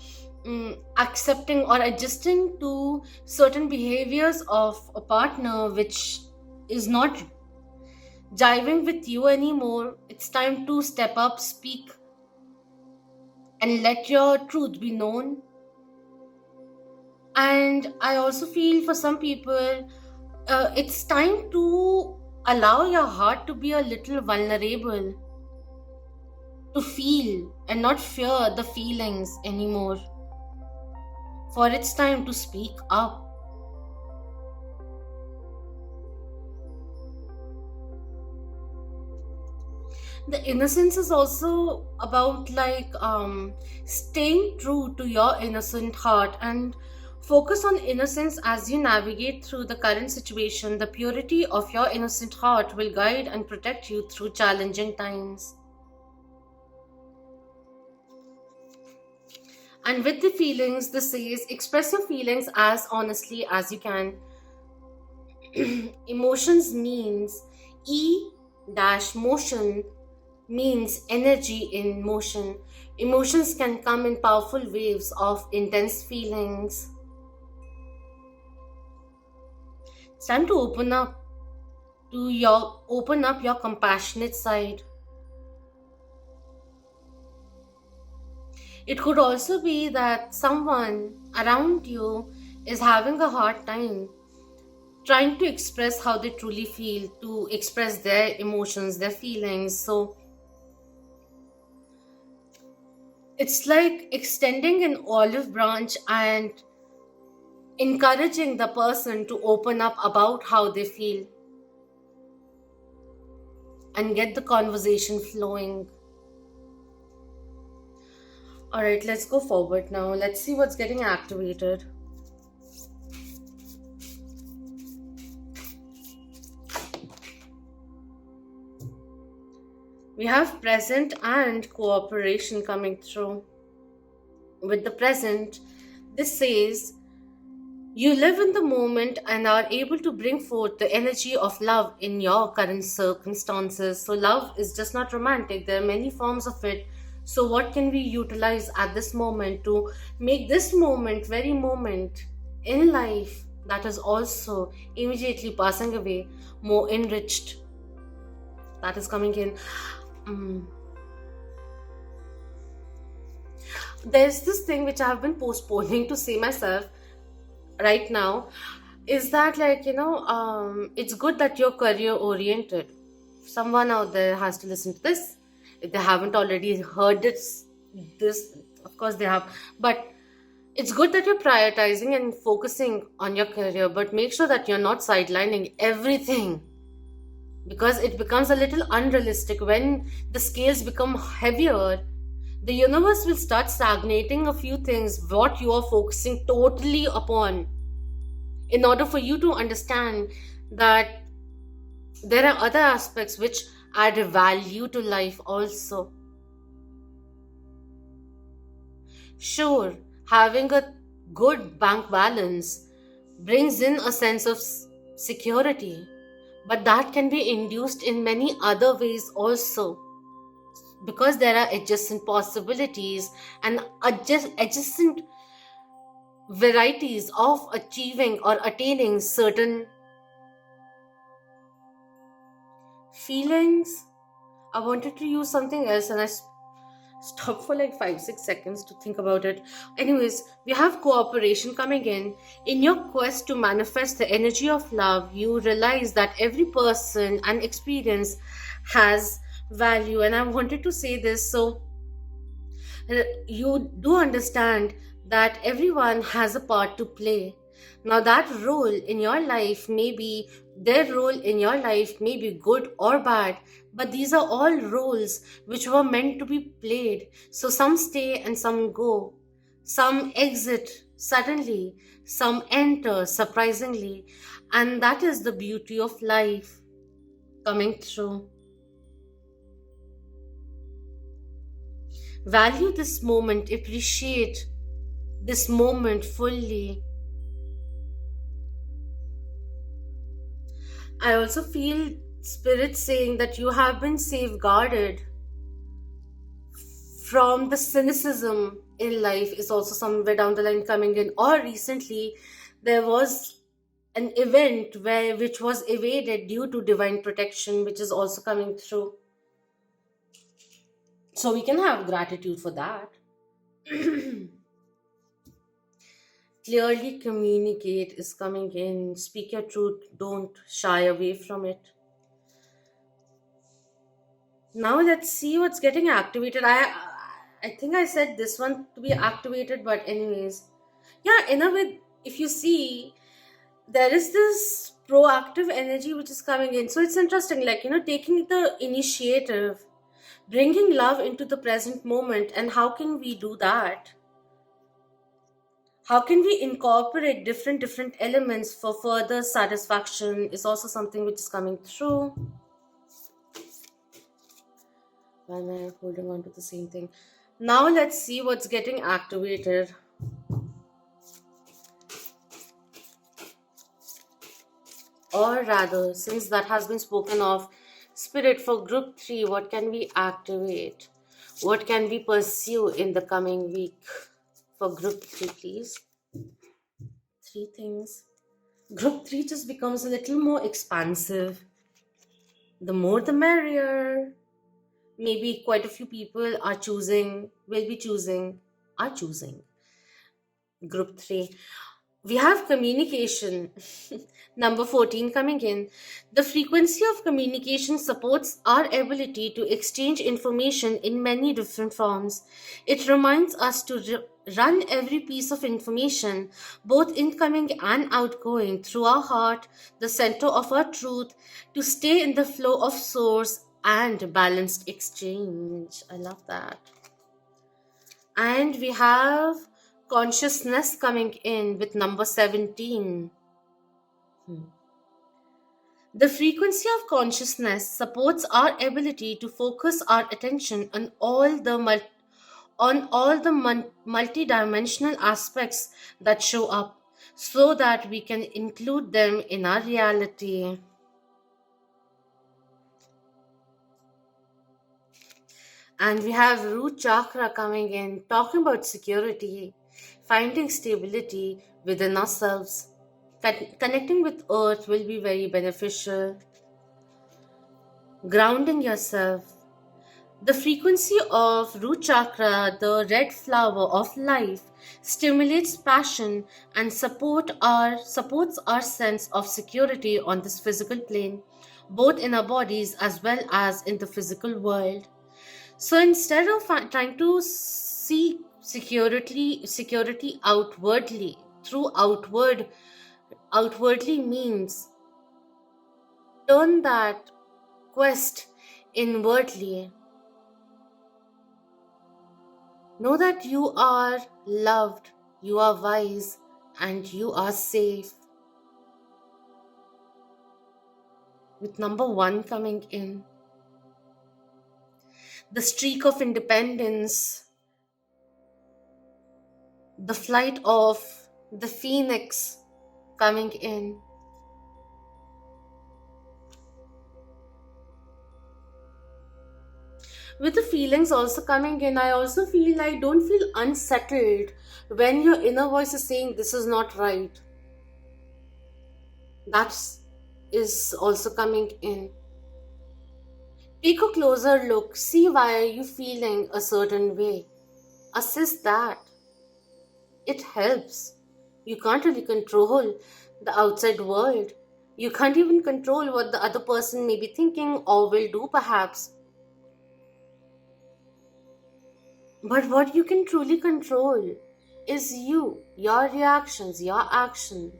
accepting or adjusting to certain behaviors of a partner which is not jiving with you anymore, it's time to step up, speak, and let your truth be known. And I also feel for some people, it's time to allow your heart to be a little vulnerable, to feel and not fear the feelings anymore. For it's time to speak up. The innocence is also about staying true to your innocent heart and focus on innocence as you navigate through the current situation. The purity of your innocent heart will guide and protect you through challenging times. And with the feelings, this says express your feelings as honestly as you can. Emotions means E dash motion means energy in motion. Emotions can come in powerful waves of intense feelings. It's time to open up your compassionate side. It could also be that someone around you is having a hard time trying to express how they truly feel, to express their emotions, their feelings. So it's like extending an olive branch and encouraging the person to open up about how they feel and get the conversation flowing. All right, let's go forward now. Let's see what's getting activated. We have present and cooperation coming through. With the present, this says you live in the moment and are able to bring forth the energy of love in your current circumstances. So, love is just not romantic, there are many forms of it. So, what can we utilize at this moment to make this very moment in life that is also immediately passing away more enriched? That is coming in. There's this thing which I've been postponing to say myself right now, is that it's good that you're career oriented. Someone out there has to listen to this. If they haven't already heard this of course they have, but it's good that you're prioritizing and focusing on your career, but make sure that you're not sidelining everything, because it becomes a little unrealistic when the scales become heavier. The universe will start stagnating a few things what you are focusing totally upon, in order for you to understand that there are other aspects which add value to life also. Sure, having a good bank balance brings in a sense of security, but that can be induced in many other ways also, because there are adjacent possibilities and adjacent varieties of achieving or attaining certain feelings. I wanted to use something else and I stopped for like 5-6 seconds to think about it. Anyways, we have cooperation coming in. In your quest to manifest the energy of love, you realize that every person and experience has value. And I wanted to say this so you do understand that everyone has a part to play. Now, that role in your life may be their role in your life, may be good or bad, but these are all roles which were meant to be played. So, some stay and some go, some exit suddenly, some enter surprisingly, and that is the beauty of life coming through. Value this moment, appreciate this moment fully. I also feel spirit saying that you have been safeguarded from the cynicism in life is also somewhere down the line coming in. Or recently there was an event which was evaded due to divine protection, which is also coming through. So we can have gratitude for that. Clearly communicate is coming in. Speak your truth. Don't shy away from it. Now let's see what's getting activated. I think I said this one to be activated, but anyways, yeah. In a way, if you see, there is this proactive energy which is coming in. So it's interesting, like, taking the initiative, bringing love into the present moment. And how can we do that? How can we incorporate different elements for further satisfaction is also something which is coming through. Why am I holding on to the same thing? Now let's see what's getting activated. Or rather, since that has been spoken of, Spirit, for group 3, what can we activate? What can we pursue in the coming week? For group 3, please. 3 things. Group 3 just becomes a little more expansive. The more the merrier. Maybe quite a few people are choosing group 3. We have communication. Number 14 coming in. The frequency of communication supports our ability to exchange information in many different forms. It reminds us to run every piece of information, both incoming and outgoing, through our heart, the center of our truth, to stay in the flow of source and balanced exchange. I love that. And we have consciousness coming in with number 17. The frequency of consciousness supports our ability to focus our attention on all the multidimensional aspects that show up, so that we can include them in our reality. And we have root chakra coming in, talking about security, finding stability within ourselves. Connecting with earth will be very beneficial. Grounding yourself. The frequency of root chakra, the red flower of life, stimulates passion and supports our sense of security on this physical plane, both in our bodies as well as in the physical world. So instead of trying to seek security outwardly through outwardly means, turn that quest inwardly. Know that you are loved, you are wise, and you are safe. With number 1 coming in. The streak of independence, the flight of the phoenix coming in. With the feelings also coming in, I also feel like don't feel unsettled when your inner voice is saying this is not right. That is also coming in. Take a closer look, see why are you feeling a certain way. Assess that. It helps. You can't really control the outside world. You can't even control what the other person may be thinking or will do perhaps. But what you can truly control is you, your reactions, your actions.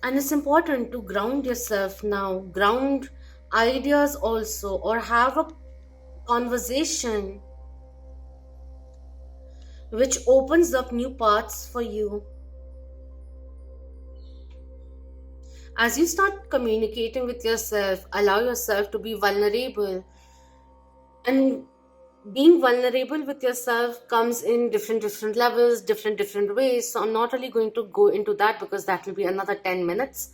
And it's important to ground yourself now, ground ideas also, or have a conversation which opens up new paths for you. As you start communicating with yourself, allow yourself to be vulnerable. And being vulnerable with yourself comes in different levels, different ways. So I'm not really going to go into that because that will be another 10 minutes.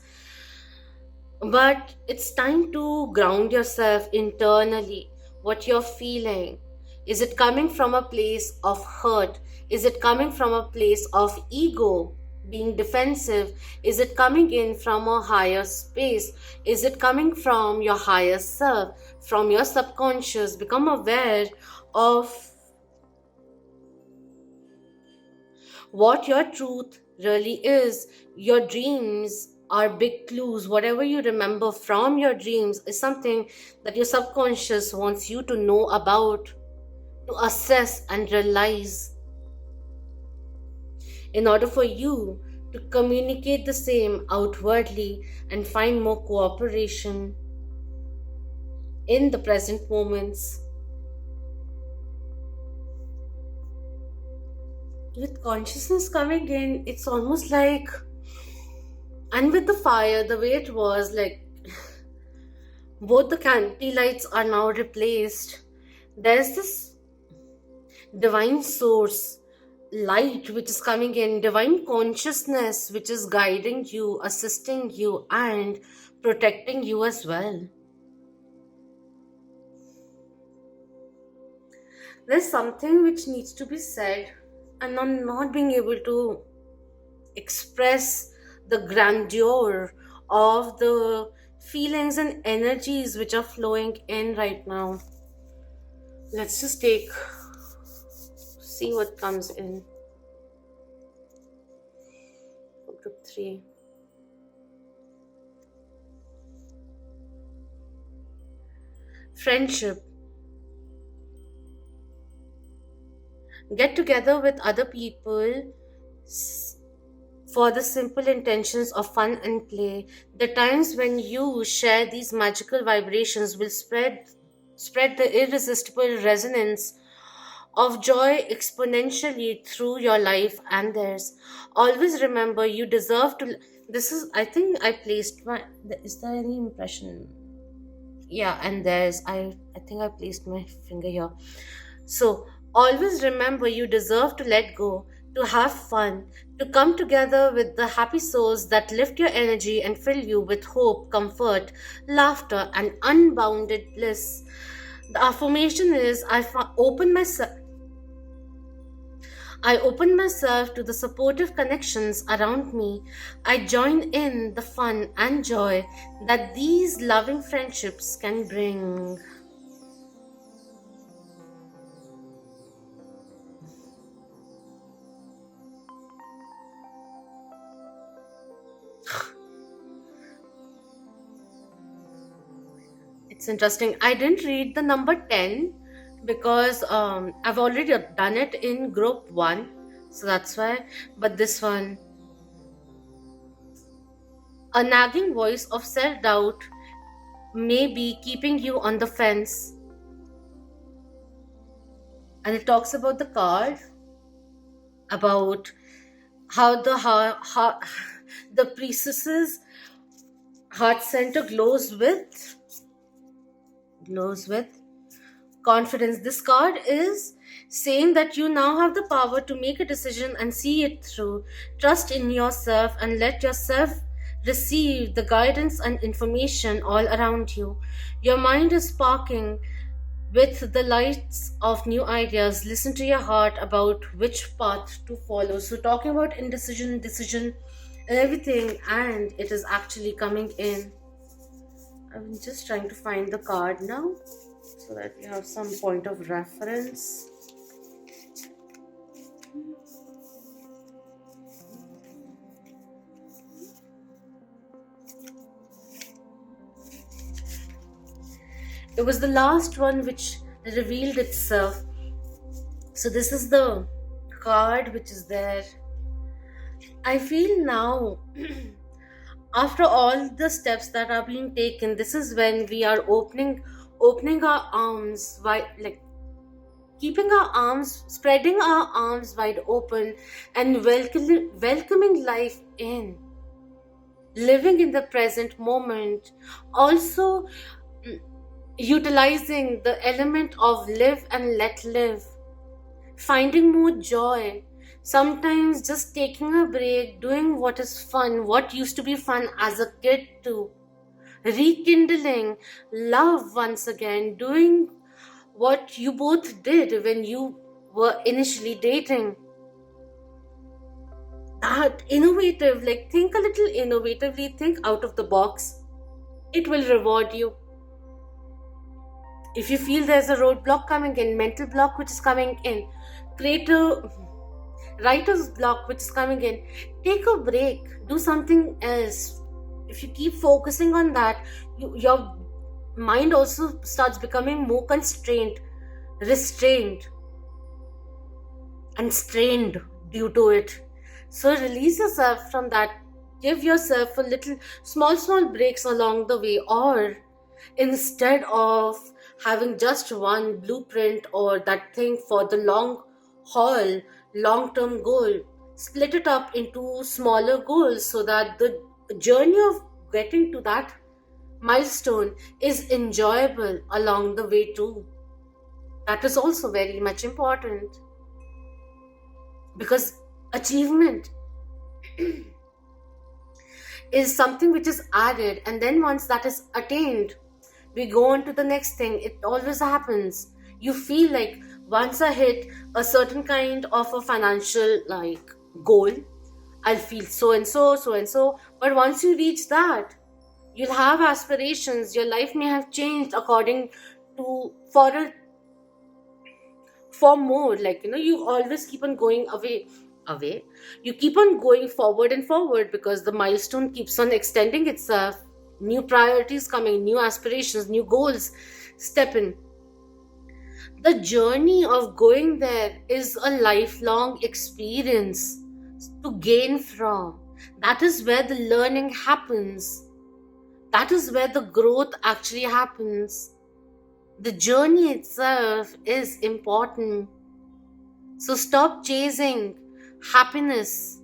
But it's time to ground yourself internally. what you're feeling? Is it coming from a place of hurt? Is it coming from a place of ego, being defensive? Is it coming in from a higher space? Is it coming from your higher self, from your subconscious? Become aware of what your truth really is. Your dreams are big clues. Whatever you remember from your dreams is something that your subconscious wants you to know about, to assess and realize, in order for you to communicate the same outwardly and find more cooperation in the present moments. With consciousness coming in, it's almost like, and with the fire, the way it was, like both the canopy lights are now replaced. There's this divine source, light, which is coming in, divine consciousness, which is guiding you, assisting you, and protecting you as well. There's something which needs to be said, and I'm not being able to express the grandeur of the feelings and energies which are flowing in right now. Let's just see what comes in. Group 3. Friendship. Get together with other people for the simple intentions of fun and play. The times when you share these magical vibrations will spread the irresistible resonance of joy exponentially through your life and theirs. Always remember, you deserve to. This is, I think I placed my. Is there any impression? Yeah, and there's. I think I placed my finger here. So always remember, you deserve to let go, to have fun, to come together with the happy souls that lift your energy and fill you with hope, comfort, laughter, and unbounded bliss. The affirmation is, I open myself to the supportive connections around me. I join in the fun and joy that these loving friendships can bring. It's interesting. I didn't read the number 10 because I've already done it in group 1. So that's why. But this one, a nagging voice of self-doubt may be keeping you on the fence. And it talks about the card, about how the priestess's heart center glows with confidence. This card is saying that you now have the power to make a decision and see it through. Trust in yourself and let yourself receive the guidance and information all around you. Your mind is sparking with the lights of new ideas. Listen to your heart about which path to follow. So talking about indecision, decision, everything, and it is actually coming in. I'm just trying to find the card now so that we have some point of reference. It was the last one which revealed itself. So this is the card which is there. I feel now after all the steps that are being taken, this is when we are opening our arms wide, like keeping our arms, spreading our arms wide open and welcoming life in, living in the present moment. Also utilizing the element of live and let live, finding more joy. Sometimes just taking a break, doing what is fun, what used to be fun as a kid too. Rekindling love once again, doing what you both did when you were initially dating. That innovative, like think a little innovatively, think out of the box. It will reward you. If you feel there's a roadblock coming in, mental block which is coming in, creative writer's block which is coming in, take a break, do something else. If you keep focusing on that, your mind also starts becoming more constrained, restrained, and strained due to it. So release yourself from that. Give yourself a little small breaks along the way, or instead of having just one blueprint or that thing for the long haul, long term goal, split it up into smaller goals so that the journey of getting to that milestone is enjoyable along the way too. That is also very much important, because achievement is something which is added, and then once that is attained, we go on to the next thing. It always happens. You feel like once I hit a certain kind of a financial like goal, I'll feel so and so, so and so. But once you reach that, you'll have aspirations. Your life may have changed according to for more. Like, you always keep on going away. You keep on going forward and forward because the milestone keeps on extending itself. New priorities coming, new aspirations, new goals step in. The journey of going there is a lifelong experience to gain from. That is where the learning happens. That is where the growth actually happens. The journey itself is important. So stop chasing happiness,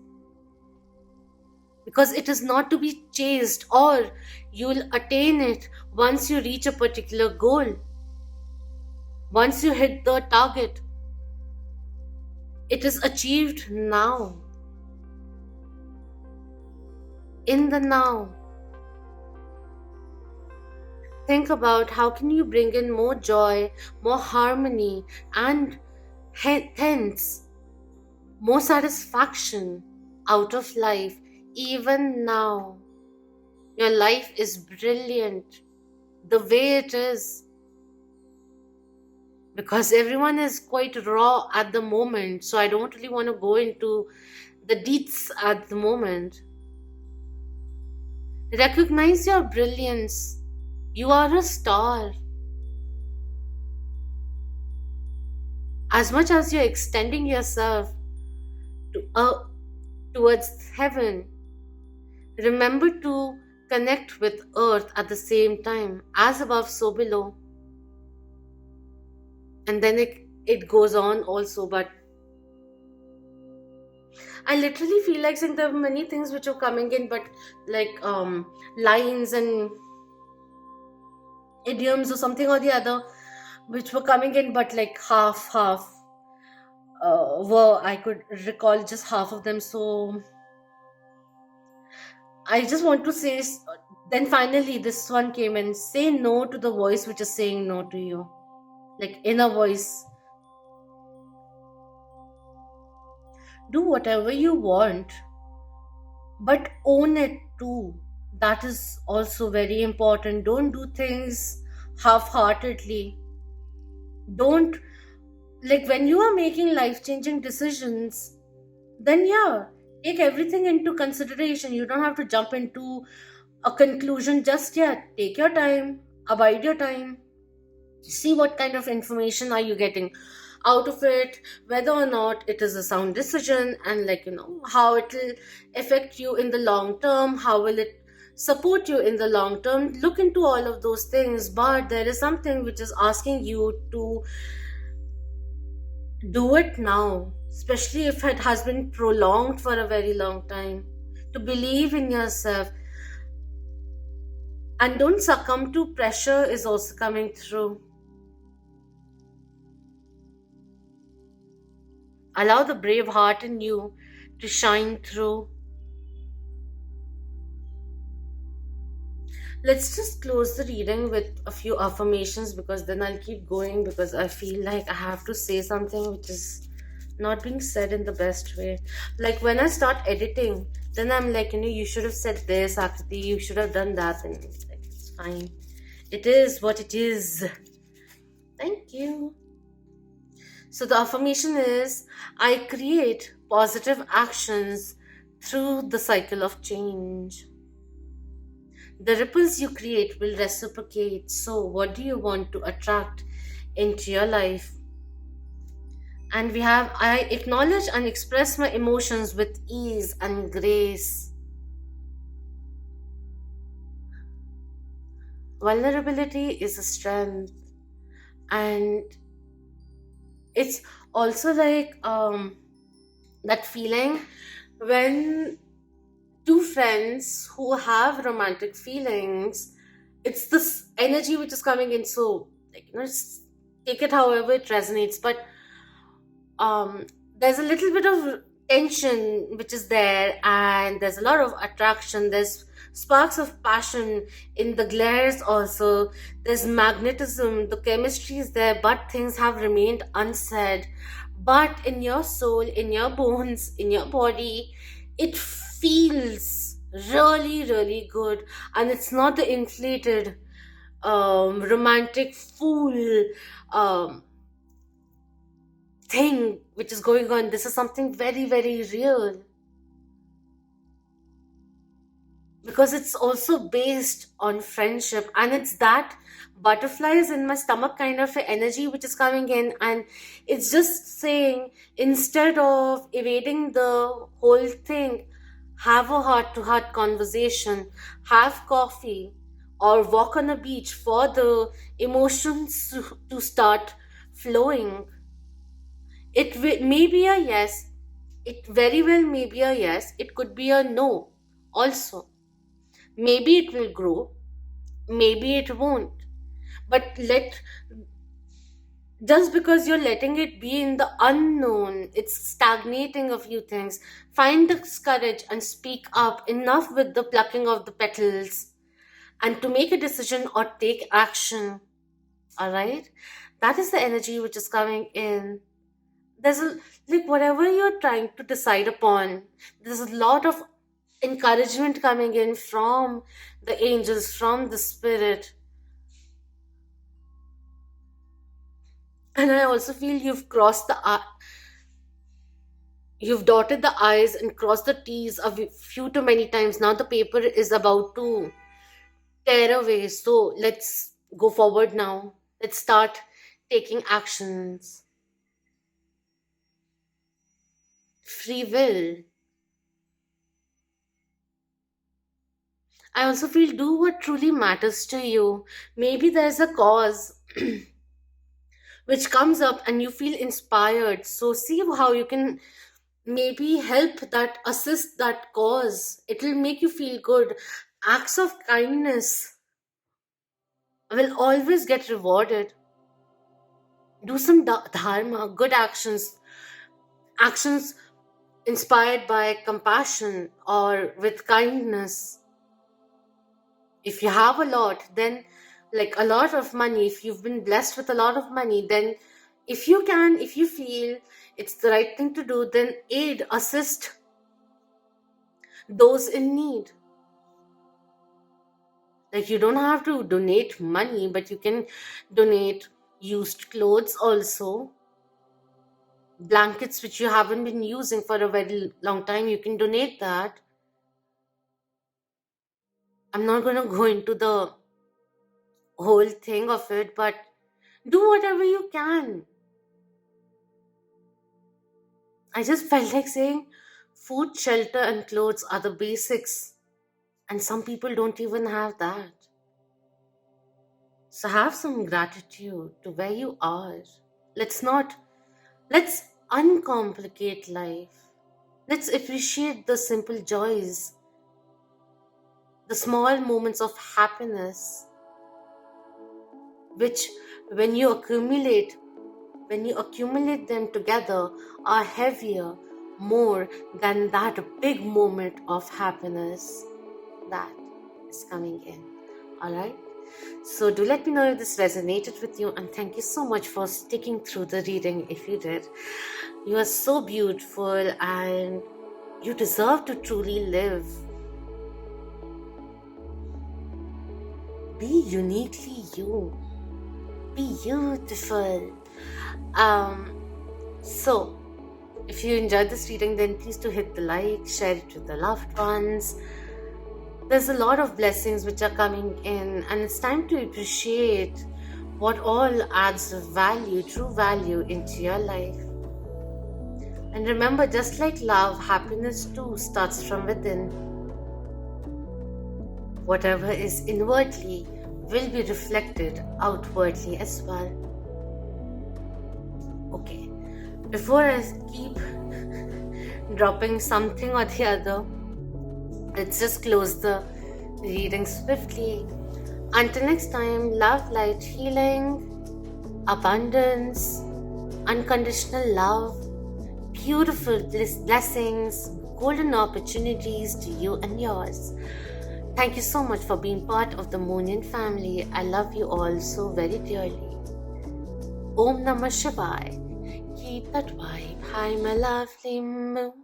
because it is not to be chased, or you'll attain it once you reach a particular goal. Once you hit the target, it is achieved now, in the now. Think about how can you bring in more joy, more harmony, and hence more satisfaction out of life. Even now, your life is brilliant the way it is, because everyone is quite raw at the moment. So I don't really want to go into the deets at the moment. Recognize your brilliance. You are a star. As much as you're extending yourself towards heaven, remember to connect with earth at the same time. As above, so below. And then it goes on also. But I literally feel like saying there are many things which are coming in, but like lines and idioms or something or the other which were coming in, but like half were, I could recall just half of them. So I just want to say, then finally this one came in. Say no to the voice which is saying no to you, like inner voice. Do whatever you want, but own it too. That is also very important. Don't do things half-heartedly. Don't, like, when you are making life-changing decisions, then yeah, take everything into consideration. You don't have to jump into a conclusion just yet. Take your time, abide your time, see what kind of information are you getting out of it, whether or not it is a sound decision, and how it will affect you in the long term, how will it support you in the long term. Look into all of those things, but there is something which is asking you to do it now, especially if it has been prolonged for a very long time. To believe in yourself and don't succumb to pressure is also coming through. Allow the brave heart in you to shine through. Let's just close the reading with a few affirmations, because then I'll keep going, because I feel like I have to say something which is not being said in the best way. Like when I start editing, then I'm like, you should have said this, Akriti, you should have done that, and it's like, it's fine. It is what it is. Thank you. So the affirmation is, I create positive actions through the cycle of change. The ripples you create will reciprocate. So, what do you want to attract into your life? And we have, I acknowledge and express my emotions with ease and grace. Vulnerability is a strength, and it's also like that feeling when two friends who have romantic feelings, it's this energy which is coming in. So, like, just take it however it resonates, but there's a little bit of tension which is there, and there's a lot of attraction, there's sparks of passion in the glares also, there's magnetism, the chemistry is there, but things have remained unsaid. But in your soul, in your bones, in your body, it feels really, really good. And it's not the inflated romantic fool um, thing which is going on. This is something very, very real, because it's also based on friendship, and it's that butterflies in my stomach kind of a energy which is coming in, and it's just saying, instead of evading the whole thing, have a heart to heart conversation, have coffee, or walk on a beach for the emotions to start flowing. May be a yes. It very well may be a yes. It could be a no also. Maybe it will grow. Maybe it won't. But just because you're letting it be in the unknown, it's stagnating a few things. Find the courage and speak up. Enough with the plucking of the petals, and to make a decision or take action. All right? That is the energy which is coming in. There's a, like, whatever you're trying to decide upon, there's a lot of encouragement coming in from the angels, from the spirit. And I also feel you've dotted the i's and crossed the t's few too many times. Now the paper is about to tear away, so let's go forward now. Let's start taking actions. Free will. I also feel, do what truly matters to you. Maybe there's a cause which comes up and you feel inspired. So see how you can maybe help that, assist that cause. It'll make you feel good. Acts of kindness will always get rewarded. Do some dharma, good actions, actions inspired by compassion or with kindness. If you have a lot, then, like, a lot of money, if you've been blessed with a lot of money, then if you can, if you feel it's the right thing to do, then aid, assist those in need. Like, you don't have to donate money, but you can donate used clothes also, blankets which you haven't been using for a very long time, you can donate that. I'm not going to go into the whole thing of it, but do whatever you can. I just felt like saying food, shelter, and clothes are the basics, and some people don't even have that. So have some gratitude to where you are. Let's uncomplicate life. Let's appreciate the simple joys, the small moments of happiness, which, when you accumulate, them together, are heavier more than that big moment of happiness that is coming in. Alright? So do let me know if this resonated with you, and thank you so much for sticking through the reading if you did. You are so beautiful and you deserve to truly live. Be uniquely you. Be beautiful. So if you enjoyed this reading, then please do hit the like, share it with the loved ones. There's a lot of blessings which are coming in, and it's time to appreciate what all adds value, true value into your life. And remember, just like love, happiness too starts from within. Whatever is inwardly will be reflected outwardly as well. Okay, before I keep dropping something or the other, let's just close the reading swiftly. Until next time, love, light, healing, abundance, unconditional love, beautiful blessings, golden opportunities to you and yours. Thank you so much for being part of the Moonian family. I love you all so very dearly. Om Namah Shivaya. Keep that vibe high, my lovely moon.